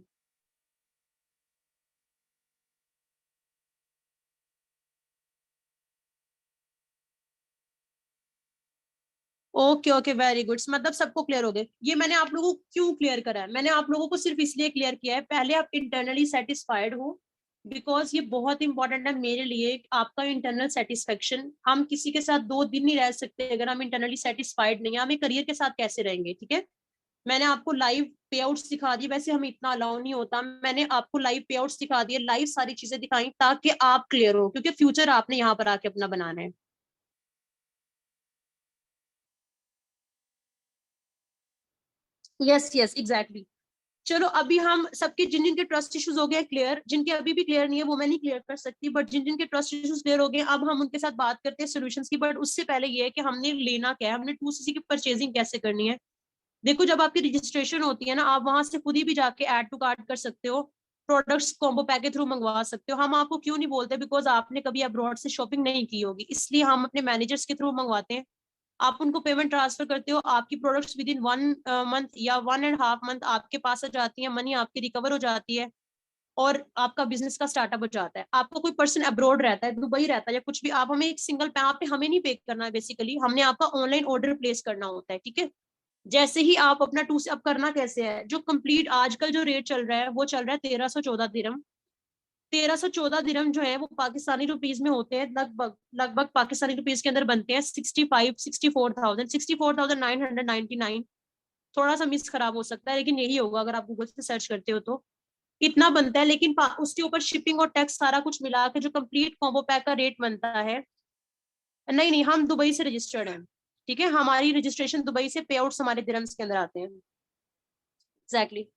Okay okay, very good, मतलब सबको क्लियर हो गए। ये मैंने आप लोगों को क्यों क्लियर करा है, मैंने आप लोगों को सिर्फ इसलिए क्लियर किया है, पहले आप इंटरनली सेटिस्फाइड हो, बिकॉज ये बहुत इंपॉर्टेंट है मेरे लिए, आपका इंटरनल सेटिस्फेक्शन। हम किसी के साथ 2 दिन नहीं रह सकते अगर हम इंटरनली सेटिस्फाइड नहीं है, हम करियर के साथ कैसे रहेंगे। ठीक है, मैंने आपको लाइव पे आउट दिखा दिए, वैसे हमें इतना अलाउ नहीं होता, मैंने आपको लाइव पे आउट दिखा दिए, लाइव सारी चीजें दिखाई ताकि आप क्लियर हो, क्योंकि फ्यूचर आपने यहाँ पर आके अपना बनाना है। Yes yes exactly. चलो अभी हम सबके जिन जिन के ट्रस्ट इश्यूज हो गए क्लियर, जिनके अभी भी क्लियर नहीं है वो मैं नहीं क्लियर कर सकती, बट जिन जिन के ट्रस्ट इश्यूज क्लियर हो गए अब हम उनके साथ बात करते हैं सोल्यूशंस की। बट उससे पहले ये है कि हमने लेना क्या है, हमने 2cc की परचेजिंग कैसे करनी है। देखो, जब आपकी रजिस्ट्रेशन होती है ना, आप वहां से खुद ही भी जाके ऐड टू कार्ट कर सकते हो, प्रोडक्ट्स कॉम्बो पैक के थ्रू मंगवा सकते हो। हम आपको क्यों नहीं बोलते, बिकॉज आपने कभी अब्रॉड से शॉपिंग नहीं की होगी, इसलिए हम अपने मैनेजर्स के थ्रू मंगवाते हैं। आप उनको पेमेंट ट्रांसफर करते हो, आपकी प्रोडक्ट्स विद इन 1 मंथ या 1.5 मंथ आपके पास आ जाती है, मनी आपकी रिकवर हो जाती है और आपका बिजनेस का स्टार्टअप हो जाता है। आपको कोई पर्सन अब्रॉड रहता है, दुबई रहता है या कुछ भी, आप हमें एक सिंगल पे, आपने हमें नहीं पे करना है, बेसिकली हमने आपका ऑनलाइन ऑर्डर प्लेस करना होता है। ठीक है, जैसे ही आप अपना टू से, अब करना कैसे है, जो कंप्लीट आजकल जो रेट चल रहा है वो चल रहा है 1314 दिरहम। 1314 दिरहम जो है वो पाकिस्तानी रुपीज में होते हैं, लगभग लगभग पाकिस्तानी रुपीज के अंदर बनते हैं 64,999। थोड़ा सा मिस खराब हो सकता है लेकिन यही होगा अगर आप गूगल से सर्च करते हो तो इतना बनता है। लेकिन उसके ऊपर शिपिंग और टैक्स सारा कुछ मिला के जो कंप्लीट कॉम्बो पैक का रेट बनता है, नहीं नहीं, हम दुबई से रजिस्टर्ड हैं। ठीक है, हमारी रजिस्ट्रेशन दुबई से, पे आउट्स हमारे दिरहम्स के अंदर आते हैं। Exactly exactly।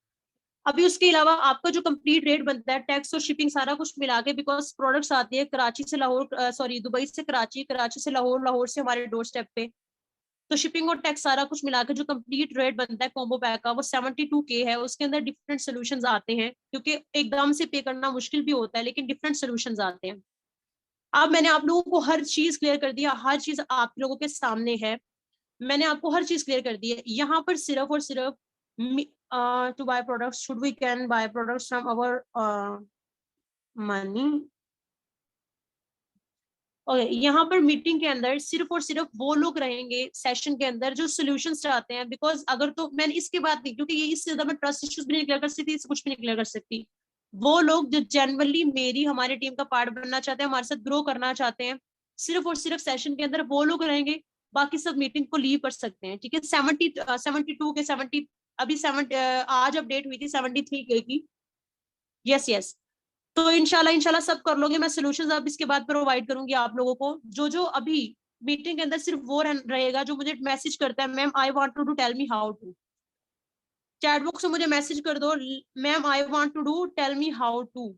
अभी उसके अलावा आपका जो कंप्लीट रेट बनता है, टैक्स और शिपिंग सारा कुछ मिला के, बिकॉज प्रोडक्ट्स आती है कराची से लाहौर, सॉरी दुबई से कराची, कराची से लाहौर, लाहौर से हमारे डोर स्टेप पे, तो शिपिंग और टैक्स सारा कुछ मिला के जो कंप्लीट रेट बनता है कॉम्बो पैक का वो 72K है। उसके अंदर डिफरेंट सोल्यूशंस आते हैं, क्योंकि एकदम से पे करना मुश्किल भी होता है, लेकिन डिफरेंट सोल्यूशंस आते हैं। अब मैंने आप लोगों को हर चीज क्लियर कर दिया, हर चीज आप लोगों के सामने है, मैंने आपको हर चीज क्लियर कर दी है। यहाँ पर सिर्फ और सिर्फ to buy products, should we can buy products from our money. Okay, यहाँ पर मीटिंग के अंदर सिर्फ और सिर्फ वो लोग रहेंगे सेशन के अंदर जो सोल्यूशन चाहते हैं, बिकॉज अगर तो मैंने इसके बाद नहीं, क्योंकि ये इससे ज्यादा मैं ट्रस्ट इश्यूज भी नहीं क्लियर कर सकती, इससे कुछ भी नहीं क्लियर कर सकती। वो लोग जो जनरली मेरी हमारी टीम का पार्ट बनना चाहते हैं, हमारे साथ ग्रो करना चाहते हैं, सिर्फ और सिर्फ सेशन के अंदर वो लोग रहेंगे। बाकी सब मीटिंग को लीव कर सकते हैं। ठीक है, 72 के 70, अभी 70 आज अपडेट हुई थी 73K की। Yes yes. तो इंशाल्लाह इंशाल्लाह सब कर लोगे, मैं सोल्यूशंस अब इसके बाद प्रोवाइड करूंगी आप लोगों को। जो जो अभी मीटिंग के अंदर सिर्फ वो रहेगा जो मुझे मैसेज करता है, ma'am I want to do, tell me how to. Chat box में मुझे मैसेज कर दो, ma'am I want to do, tell me how to.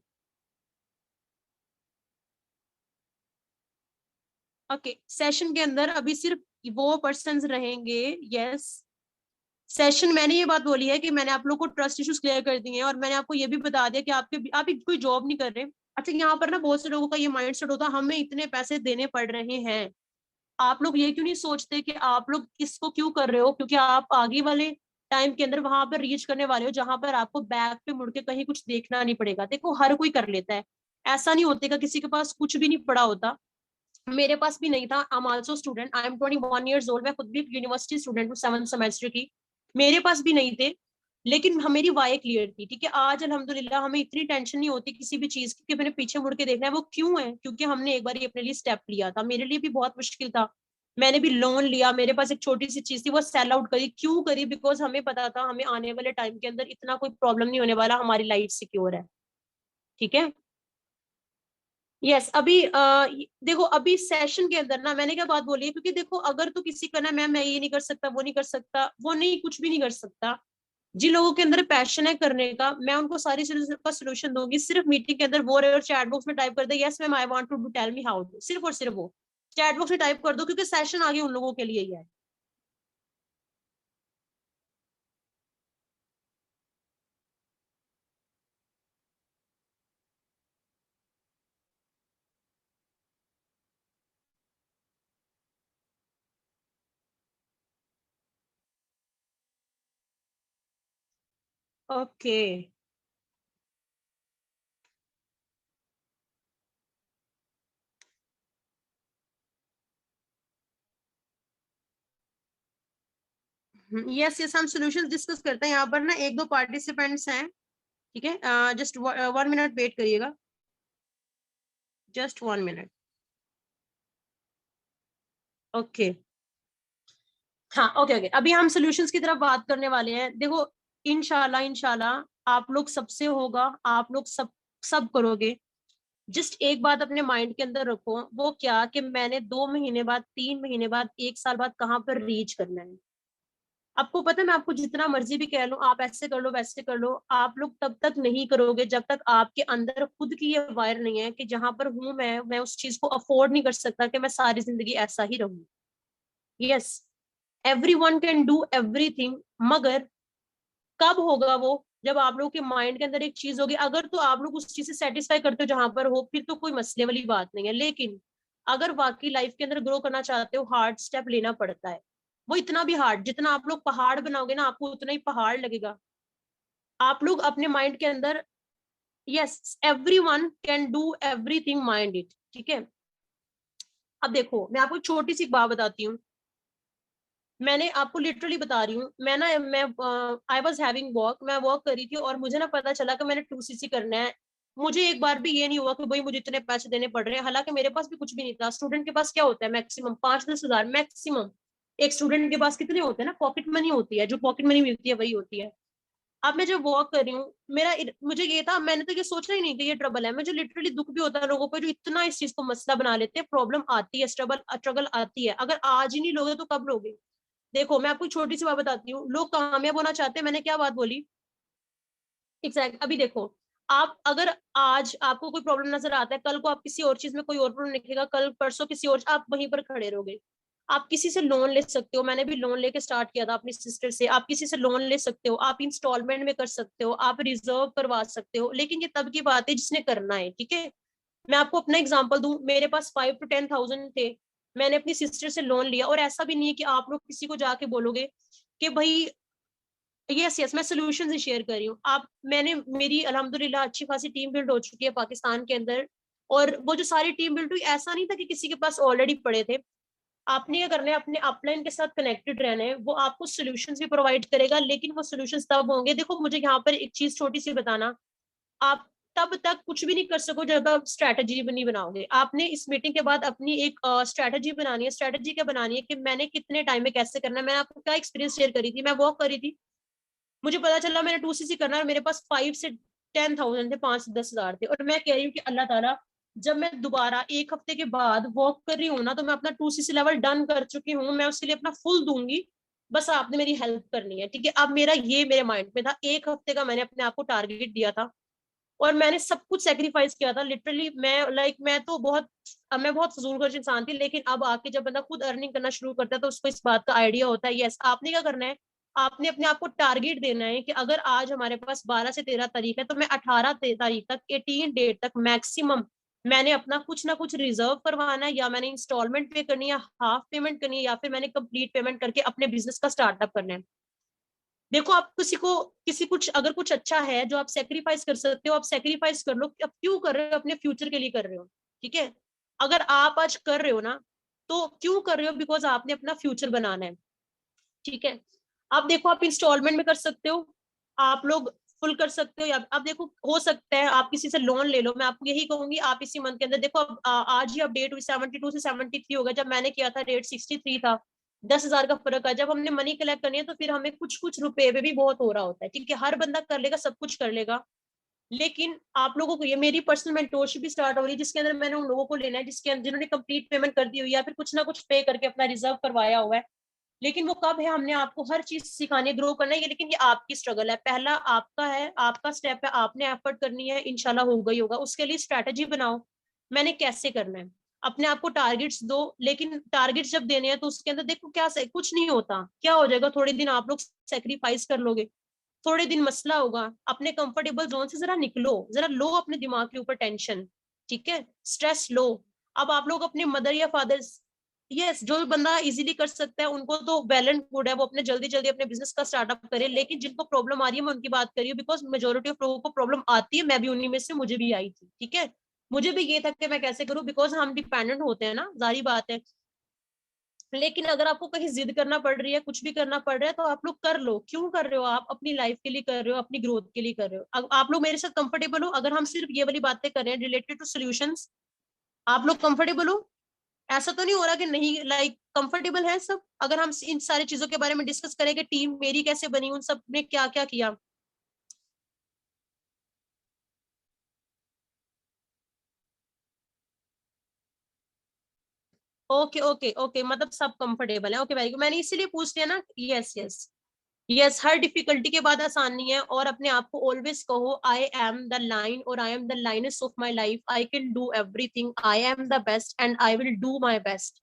Okay, session के अंदर अभी सिर्फ वो पर्सन रहेंगे। यस, सेशन मैंने ये बात बोली है कि मैंने आप लोग को ट्रस्ट इश्यूज क्लियर कर दिए हैं, और मैंने आपको ये भी बता दिया कि आप कोई जॉब नहीं कर रहे। अच्छा, यहाँ पर ना बहुत से लोगों का ये माइंड सेट होता है हमें इतने पैसे देने पड़ रहे हैं। आप लोग ये क्यों नहीं सोचते कि आप लोग इसको क्यों कर रहे हो, क्योंकि आप आगे वाले टाइम के अंदर वहां पर रीच करने वाले हो जहां पर आपको बैक पे मुड़ के कहीं कुछ देखना नहीं पड़ेगा। देखो, हर कोई कर लेता है, ऐसा नहीं होता किसी के पास कुछ भी नहीं पड़ा होता। मेरे पास भी नहीं था। I am also student, I am 21 years old, मैं खुद भी यूनिवर्सिटी स्टूडेंट हूँ 7th सेमेस्टर की। मेरे पास भी नहीं थे, लेकिन मेरी वाई क्लियर थी। ठीक है, आज अल्हम्दुलिल्लाह हमें इतनी टेंशन नहीं होती किसी भी चीज की कि मैंने पीछे मुड़ के देखना है। वो क्यों है, क्योंकि हमने एक बार अपने लिए स्टेप लिया था। मेरे लिए भी बहुत मुश्किल था, मैंने भी लोन लिया, मेरे पास एक छोटी सी चीज थी वो सेल आउट करी। क्यों करी, बिकॉज हमें पता था हमें आने वाले टाइम के अंदर इतना कोई प्रॉब्लम नहीं होने वाला, हमारी लाइफ सिक्योर है। ठीक है। यस, अभी देखो अभी सेशन के अंदर ना मैंने क्या बात बोली है, क्योंकि देखो अगर तो किसी का ना मैम मैं ये नहीं कर सकता, वो नहीं कर सकता, वो नहीं कुछ भी नहीं कर सकता। जिन लोगों के अंदर पैशन है करने का, मैं उनको सारी चीजों का सोल्यूशन दूंगी। सिर्फ मीटिंग के अंदर वो रहे और चैट बॉक्स में टाइप कर दे, yes ma'am I want to do, tell me how to, सिर्फ और सिर्फ वो चैट बॉक्स में टाइप कर दो, क्योंकि सेशन आगे उन लोगों के लिए ही है। ओके। यस यस, हम सॉल्यूशंस डिस्कस करते हैं। यहाँ पर ना एक दो पार्टिसिपेंट्स हैं, ठीक है, जस्ट 1 मिनट वेट करिएगा, जस्ट 1 मिनट। ओके, हाँ ओके ओके, अभी हम सॉल्यूशंस की तरफ बात करने वाले हैं। देखो, इंशाल्लाह इंशाल्लाह आप लोग सबसे होगा, आप लोग सब सब करोगे। जस्ट एक बात अपने माइंड के अंदर रखो, वो क्या कि मैंने 2 महीने बाद, 3 महीने बाद, 1 साल बाद कहाँ पर रीच करना है। आपको पता है, मैं आपको जितना मर्जी भी कह लूं, आप ऐसे कर लो वैसे कर लो, आप लोग तब तक नहीं करोगे जब तक आपके अंदर खुद की ये वायर नहीं है कि जहां पर हूं मैं उस चीज को अफोर्ड नहीं कर सकता कि मैं सारी जिंदगी ऐसा ही रहूं। Yes, every one can do everything, मगर कब होगा वो, जब आप लोगों के माइंड के अंदर एक चीज होगी। अगर तो आप लोग उस चीज से सेटिस्फाई करते हो जहां पर हो, फिर तो कोई मसले वाली बात नहीं है। लेकिन अगर वाकई लाइफ के अंदर ग्रो करना चाहते हो, हार्ड स्टेप लेना पड़ता है। वो इतना भी हार्ड, जितना आप लोग पहाड़ बनाओगे ना, आपको उतना ही पहाड़ लगेगा। आप लोग अपने माइंड के अंदर, yes, every one can do everything, mind it, ठीक है। अब देखो, मैं आपको एक छोटी सी बात बताती हूँ। मैंने आपको लिटरली बता रही हूँ, मैं आई वॉज हैविंग वॉक, मैं वॉक कर रही थी और मुझे ना पता चला कि मैंने 2cc करना है। मुझे एक बार भी ये नहीं हुआ कि भाई मुझे इतने पैसे देने पड़ रहे हैं, हालांकि मेरे पास भी कुछ भी नहीं था। स्टूडेंट के पास क्या होता है, मैक्सिमम 5-10 हजार मैक्सिमम। एक स्टूडेंट के पास कितने होते हैं ना, पॉकेट मनी होती है, जो पॉकेट मनी मिलती है वही होती है। अब मैं जब वॉक कर रही हूँ, मुझे ये था, मैंने तो ये सोचा ही नहीं कि ये ट्रबल है। मुझे लिटरली दुख भी होता है लोगों को जो इतना इस चीज को मसला बना लेते हैं। प्रॉब्लम आती है, स्ट्रगल स्ट्रगल आती है, अगर आज ही नहीं लोगे तो कब लोगे। देखो, मैं आपको छोटी सी बात बताती हूँ, लोग कामयाब होना चाहते हैं, मैंने क्या बात बोली, अभी देखो, आप अगर आज आपको कोई प्रॉब्लम नजर आता है, कल को आप किसी और चीज में कोई और प्रॉब्लम निकलेगा, कल परसों किसी और, आप वहीं पर खड़े रहोगे। आप किसी से लोन ले सकते हो, मैंने भी लोन लेके स्टार्ट किया था अपनी सिस्टर से। आप किसी से लोन ले सकते हो, आप इंस्टॉलमेंट में कर सकते हो, आप रिजर्व करवा सकते हो, लेकिन ये तब की बात है जिसने करना है, ठीक है। मैं आपको अपना एग्जांपल दूं, मेरे पास 5 to 10 thousand थे, मैंने अपनी सिस्टर से लोन लिया। और ऐसा भी नहीं है कि आप लोग किसी को जाके बोलोगे कि भाई, यस यस, मैं सोल्यूशन ही शेयर कर रही हूँ। आप मैंने मेरी अल्हम्दुलिल्लाह अच्छी खासी टीम बिल्ड हो चुकी है पाकिस्तान के अंदर। और वो जो सारी टीम बिल्ड हुई, ऐसा नहीं था कि किसी के पास ऑलरेडी पड़े थे। आपने क्या करना है, अपने अपलाइन के साथ कनेक्टेड रहना है, वो आपको सोल्यूशंस भी प्रोवाइड करेगा। लेकिन वो सोल्यूशंस तब होंगे, देखो मुझे यहाँ पर एक चीज छोटी सी बताना, आप तब तक कुछ भी नहीं कर सको जब आप स्ट्रैटेजी नहीं बनाओगे। आपने इस मीटिंग के बाद अपनी एक स्ट्रैटेजी बनानी है। स्ट्रैटेजी क्या बनानी है कि मैंने कितने टाइम में कैसे करना है। मैंने आपको क्या एक्सपीरियंस शेयर करी थी, मैं वॉक करी थी, मुझे पता चला मैंने 2cc करना है और मेरे पास 5 से 10 thousand थे, 5 से 10 हजार थे। और मैं कह रही हूँ कि अल्लाह ताला, जब मैं दोबारा 1 हफ्ते के बाद वॉक कर रही हूँ ना, तो मैं अपना 2cc लेवल डन कर चुकी हूँ, मैं उसके लिए अपना फुल दूंगी। बस आपने मेरी हेल्प करनी है, ठीक है। अब मेरा ये मेरे माइंड में था, 1 हफ्ते का मैंने अपने आप को टारगेट दिया था और मैंने सब कुछ सेक्रीफाइस किया था लिटरली। मैं बहुत फजूलखर्च इंसान थी, लेकिन अब आके जब बंदा खुद अर्निंग करना शुरू करता है तो उसको इस बात का आइडिया होता है। यस, आपने क्या करना है, आपने अपने आप को टारगेट देना है कि अगर आज हमारे पास 12 से 13 तारीख है, तो मैं 18 तारीख तक, 18 डेट तक मैक्सिमम मैंने अपना कुछ ना कुछ रिजर्व करवाना है, या मैंने इंस्टॉलमेंट पे करनी है, हाफ पेमेंट करनी है, या फिर मैंने कंप्लीट पेमेंट करके अपने बिजनेस का स्टार्टअप करना है। देखो, आप किसी कुछ अगर कुछ अच्छा है जो आप सेक्रीफाइस कर सकते हो, आप सेक्रीफाइस कर लो। अब क्यों कर रहे हो, अपने फ्यूचर के लिए कर रहे हो, ठीक है। अगर आप आज कर रहे हो ना, तो क्यों कर रहे हो, बिकॉज आपने अपना फ्यूचर बनाना है, ठीक है। आप देखो, आप इंस्टॉलमेंट में कर सकते हो, आप लोग फुल कर सकते हो, या आप देखो, हो सकता है आप किसी से लोन ले लो। मैं आपको यही कहूंगी, आप इसी मंथ के अंदर देखो, अब आज ही अपडेट हुई, 72 से 73 हो गया। जब मैंने किया था रेट 63 था, 10 हजार का फर्क है। जब हमने मनी कलेक्ट करनी है तो फिर हमें कुछ कुछ रुपए पे भी बहुत हो रहा होता है, ठीक है। हर बंदा कर लेगा, सब कुछ कर लेगा, लेकिन आप लोगों को, ये मेरी पर्सनल मेंटोरशिप भी स्टार्ट हो रही है, जिसके अंदर मैंने उन लोगों को लेना है जिन्होंने कंप्लीट पेमेंट कर दी हुई है, या फिर कुछ ना कुछ पे करके अपना रिजर्व करवाया हुआ है। लेकिन वो कब है, हमने आपको हर चीज सिखानी है, ग्रो करना है। लेकिन ये आपकी स्ट्रगल है, पहला आपका है, आपका स्टेप है, आपने एफर्ट करनी है, इंशाल्लाह होगा ही होगा। उसके लिए स्ट्रैटेजी बनाओ, मैंने कैसे करना है, अपने आप को टारगेट्स दो। लेकिन टारगेट्स जब देने हैं तो उसके अंदर देखो, क्या कुछ नहीं होता, क्या हो जाएगा, थोड़े दिन आप लोग सेक्रीफाइस कर लोगे, थोड़े दिन मसला होगा, अपने कंफर्टेबल जोन से जरा निकलो, जरा लो अपने दिमाग के ऊपर टेंशन, ठीक है, स्ट्रेस लो। अब आप लोग अपने मदर या फादर, यस, जो बंदा इजीली कर सकता है उनको तो वेल एंड गुड है, वो अपने जल्दी जल्दी अपने बिजनेस का स्टार्टअप करे। लेकिन जिनको प्रॉब्लम आ रही है मैं उनकी बात कर रही हूँ, बिकॉज मेजोरिटी ऑफ लोगों को प्रॉब्लम आती है, मैं भी उन्हीं में से, मुझे भी आई थी, ठीक है। मुझे भी ये था कि मैं कैसे करूँ, बिकॉज हम डिपेंडेंट होते हैं ना, जारी बात है। लेकिन अगर आपको कहीं जिद करना पड़ रही है, कुछ भी करना पड़ रहा है, तो आप लोग कर लो। क्यों कर रहे हो? आप अपनी लाइफ के लिए कर रहे हो, अपनी ग्रोथ के लिए कर रहे हो। अब आप लोग मेरे साथ कंफर्टेबल हो? अगर हम सिर्फ ये वाली बातें कर रहे हैं रिलेटेड टू सॉल्यूशंस, आप लोग कंफर्टेबल हो? ऐसा तो नहीं हो रहा कि नहीं, लाइक कंफर्टेबल है सब? अगर हम इन सारी चीजों के बारे में डिस्कस करें कि टीम मेरी कैसे बनी, उन सब ने क्या क्या किया। ओके ओके ओके, मतलब सब कंफर्टेबल है। ओके वेरी गुड, मैंने इसीलिए पूछ लिया ना। यस यस यस, हर डिफिकल्टी के बाद आसानी है। और अपने आप को ऑलवेज कहो, आई एम द लाइन, और I am the lioness of my life, I can do everything, I am the best and I will do my best.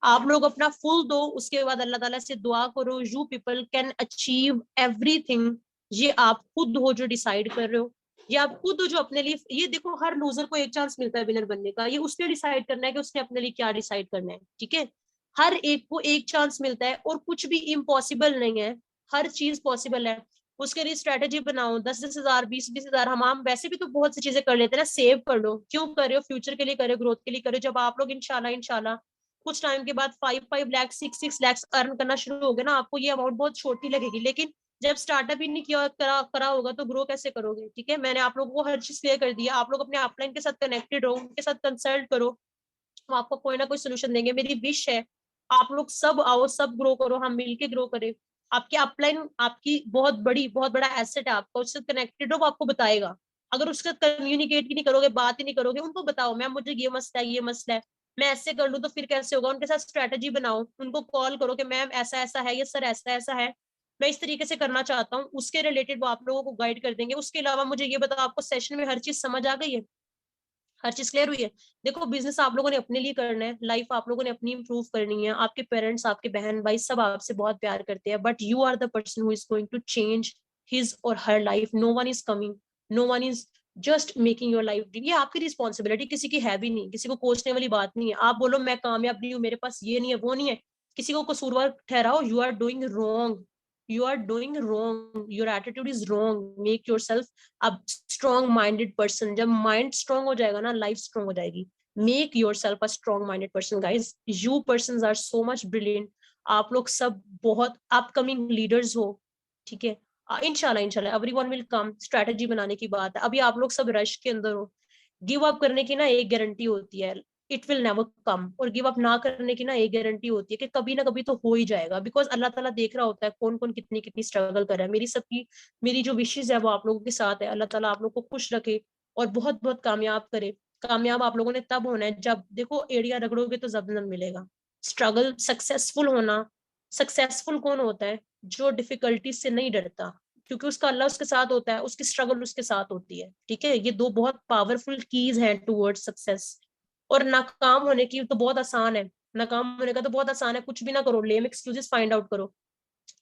आप लोग अपना फुल दो, उसके बाद अल्लाह ताला से दुआ करो, you people can achieve everything. ये आप खुद हो जो डिसाइड कर रहे हो, ये आप खुद हो जो अपने लिए, ये देखो हर लूजर को एक चांस मिलता है विनर बनने का, ये उसने डिसाइड करना है कि उसने अपने लिए क्या डिसाइड करना है, ठीक है। हर एक को एक चांस मिलता है, और कुछ भी इम्पॉसिबल नहीं है, हर चीज पॉसिबल है। उसके लिए स्ट्रेटेजी बनाओ, 10-10 हजार, 20-20 हजार, हम वैसे भी तो बहुत सी चीजें कर लेते हैं ना, सेव कर लो। क्यों कर रहे हो? फ्यूचर के लिए कर रहे हो, ग्रोथ के लिए कर रहे हो। जब आप लोग इंशाल्लाह इंशाल्लाह कुछ टाइम के बाद 5-5 लाख 6-6 लाख अर्न करना शुरू हो गए ना, आपको ये अमाउंट बहुत छोटी लगेगी। लेकिन जब स्टार्टअप ही नहीं किया करा होगा तो ग्रो कैसे करोगे, ठीक है। मैंने आप लोगों को हर चीज क्लियर कर दिया। आप लोग अपने अपलाइन के साथ कनेक्टेड रहो, उनके साथ कंसल्ट करो, वो आपको कोई ना कोई सोल्यूशन देंगे। मेरी विश है आप लोग सब आओ, सब ग्रो करो, हम मिलके ग्रो करें। आपकी अपलाइन आपकी बहुत बड़ा एसेट है, आपका उससे कनेक्टेड हो, वो आपको बताएगा। अगर उसके साथ कम्युनिकेट ही नहीं करोगे, बात ही नहीं करोगे, उनको बताओ मैम मुझे ये मसला है, ये मसला है, मैं ऐसे कर लूँ तो फिर कैसे होगा। उनके साथ स्ट्रेटेजी बनाओ, उनको कॉल करो कि मैम ऐसा ऐसा है, ये सर ऐसा ऐसा है, मैं इस तरीके से करना चाहता हूँ। उसके रिलेटेड वो आप लोगों को गाइड कर देंगे। उसके अलावा मुझे ये बताओ, आपको सेशन में हर चीज समझ आ गई है? हर चीज क्लियर हुई है? देखो बिजनेस आप लोगों ने अपने लिए करना है, लाइफ आप लोगों ने अपनी इंप्रूव करनी है। आपके पेरेंट्स, आपके बहन भाई सब आपसे बहुत प्यार करते हैं, but you are the person who is going to change his or her life. No one is coming, no one is just making your life. ये आपकी रिस्पॉन्सिबिलिटी किसी की है भी नहीं, किसी को कोसने वाली बात नहीं है। आप बोलो मैं कामयाब नहीं हूँ, मेरे पास ये नहीं है, वो नहीं है, किसी को कसूरवार ठहराओ, you are doing wrong, you are doing wrong, your attitude is wrong. Make yourself अब स्ट्रॉन्ग माइंडेड पर्सन। जब माइंड स्ट्रॉन्ग हो जाएगा ना, लाइफ स्ट्रॉन्ग हो जाएगी। Make yourself a strong minded person guys, you person are so much brilliant. आप लोग सब बहुत अपकमिंग लीडर्स हो, ठीक है। इंशाल्लाह इंशाल्लाह एवरीवन विल कम। स्ट्रेटेजी बनाने की बात है, अभी आप लोग सब रश के अंदर हो। गिव अप करने की ना एक गारंटी होती है, इट विल नेवर कम। और गिव अप ना करने की ना एक गारंटी होती है कि कभी ना कभी तो हो ही जाएगा, बिकॉज अल्लाह ताला देख रहा होता है कौन कौन कितनी कितनी स्ट्रगल कर रहा है। मेरी जो विशेष है वो आप लोगों के साथ है। अल्लाह ताला आप लोग को खुश रखे और बहुत बहुत कामयाब करे। कामयाब आप लोगों ने तब होना है जब देखो एड़िया रगड़ोगे तो जब मिलेगा। स्ट्रगल सक्सेसफुल होना, सक्सेसफुल कौन होता है? जो डिफिकल्टी से नहीं डरता, क्योंकि उसका अल्लाह उसके साथ होता है, उसकी स्ट्रगल उसके साथ होती है, ठीक है। ये दो बहुत पावरफुल कीज हैं टूवर्ड सक्सेस। और नाकाम होने की तो बहुत आसान है, नाकाम होने का तो बहुत आसान है, कुछ भी ना करो, लेम एक्सक्यूजेस फाइंड आउट करो,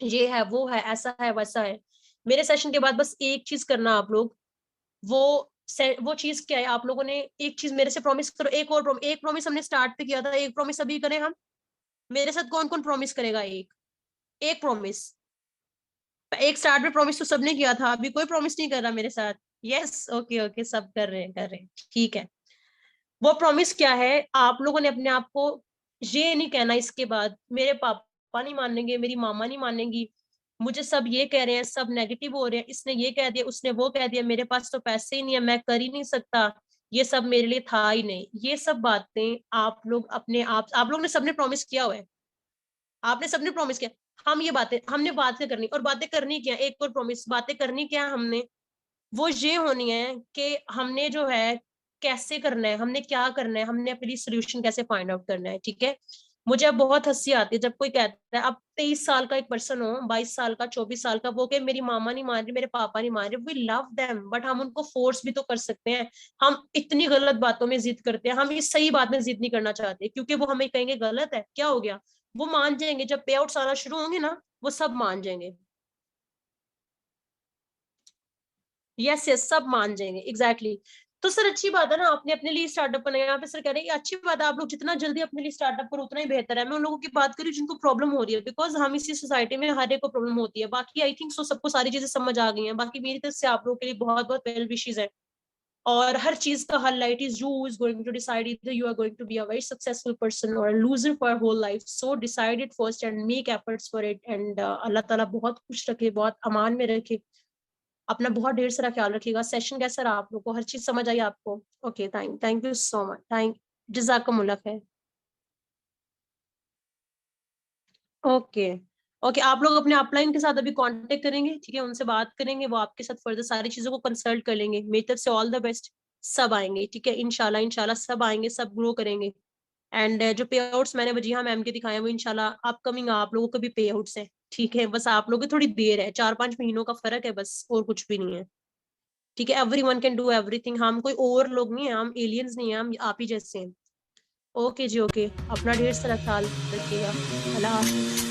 ये है वो है ऐसा है वैसा है। मेरे सेशन के बाद बस एक चीज करना आप लोग, वो चीज क्या है? आप लोगों ने एक चीज मेरे से प्रॉमिस करो, एक प्रॉमिस हमने स्टार्ट पे किया था, एक प्रॉमिस अभी करें हम। मेरे साथ कौन कौन प्रॉमिस करेगा? एक एक प्रॉमिस। एक स्टार्ट में प्रॉमिस तो सबने किया था, अभी कोई प्रॉमिस नहीं कर रहा मेरे साथ। यस ओके ओके, सब कर रहे हैं कर रहे हैं, ठीक है। वो प्रॉमिस क्या है? आप लोगों ने अपने आप को ये नहीं कहना इसके बाद मेरे पापा नहीं मानेंगे, मेरी मामा नहीं मानेंगी, मुझे सब ये कह रहे हैं, सब नेगेटिव हो रहे हैं, इसने ये कह दिया, उसने वो कह दिया, मेरे पास तो पैसे ही नहीं है, मैं कर ही नहीं सकता, ये सब मेरे लिए था ही नहीं। ये सब बातें आप लोग अपने आप लोग ने सबने प्रॉमिस किया हुआ है, आपने सबने प्रॉमिस किया। हम ये बातें हमने बातें करनी, और बातें करनी क्या? एक और प्रॉमिस, बातें करनी क्या हमने? वो ये होनी है कि हमने जो है कैसे करना है, हमने क्या करना है, हमने अपनी सोल्यूशन कैसे फाइंड आउट करना है, ठीक है। मुझे अब बहुत हंसी आती है जब कोई कहता है, अब 23 साल का एक पर्सन हो, 22 साल का, 24 साल का, वो के मेरी मामा नहीं मान रही, मेरे पापा नहीं मान रहे, वी लव देम, बट हम उनको फोर्स भी तो कर सकते हैं। हम इतनी गलत बातों में जिद करते हैं, हम इस सही बात में जिद नहीं करना चाहते, क्योंकि वो हमें कहेंगे गलत है, क्या हो गया? वो मान जाएंगे जब पे आउट्स आना शुरू होंगे ना, वो सब मान जाएंगे। यस यस, सब मान जाएंगे एग्जैक्टली exactly। तो सर अच्छी बात है ना, आपने अपने लिए स्टार्टअप बनाया। यहाँ पे सर कह रहे हैं ये अच्छी बात है, आप लोग जितना जल्दी अपने लिए स्टार्टअप करो उतना ही बेहतर है। मैं उन लोगों की बात करी जिनको प्रॉब्लम हो रही है, बिकॉज हम इसी सोसाइटी में हर एक को प्रॉब्लम होती है। बाकी आई थिंक सो सबको सारी चीजें समझ आ गई हैं। बाकी मेरी तरफ से आप लोगों के लिए बहुत बहुत वेल विशेज है। और हर चीज का हल light is you is going to decide either you are going to be a very successful person और loser for whole life. So decide it first and make efforts for it. And Allah ताला बहुत खुश रखे, बहुत अमान में रखे। अपना बहुत ढेर सारा ख्याल रखिएगा। सेशन कैसा रहा आप लोग को? हर चीज समझ आई आपको? Okay, thank you so much. जज़ाकमुल्लाह खैर। ओके। ओके, आप लोग अपने अपलाइन के साथ अभी कांटेक्ट करेंगे, ठीक है? उनसे बात करेंगे, वो आपके साथ फर्दर सारी चीजों को कंसल्ट कर लेंगे। मेरी तरफ से ऑल द बेस्ट। सब आएंगे, ठीक है? इंशाल्लाह इंशाल्लाह सब आएंगे, सब ग्रो करेंगे। एंड जो पे आउट्स मैंने वजीहा मैम के दिखाए हैं वो इंशाल्लाह अपकमिंग आप लोगों को भी पे आउट्स हैं, ठीक है? बस आप लोगों की थोड़ी देर है, 4-5 महीनों का फर्क है बस, और कुछ भी नहीं है। ठीक है? Every one can do everything. हम कोई और लोग नहीं है, हम एलियंस नहीं है, हम आप ही जैसे हैं। ओके जी, ओके। अपना ढेर सारा ख्याल रखिएगा। अल्लाह हाफिज।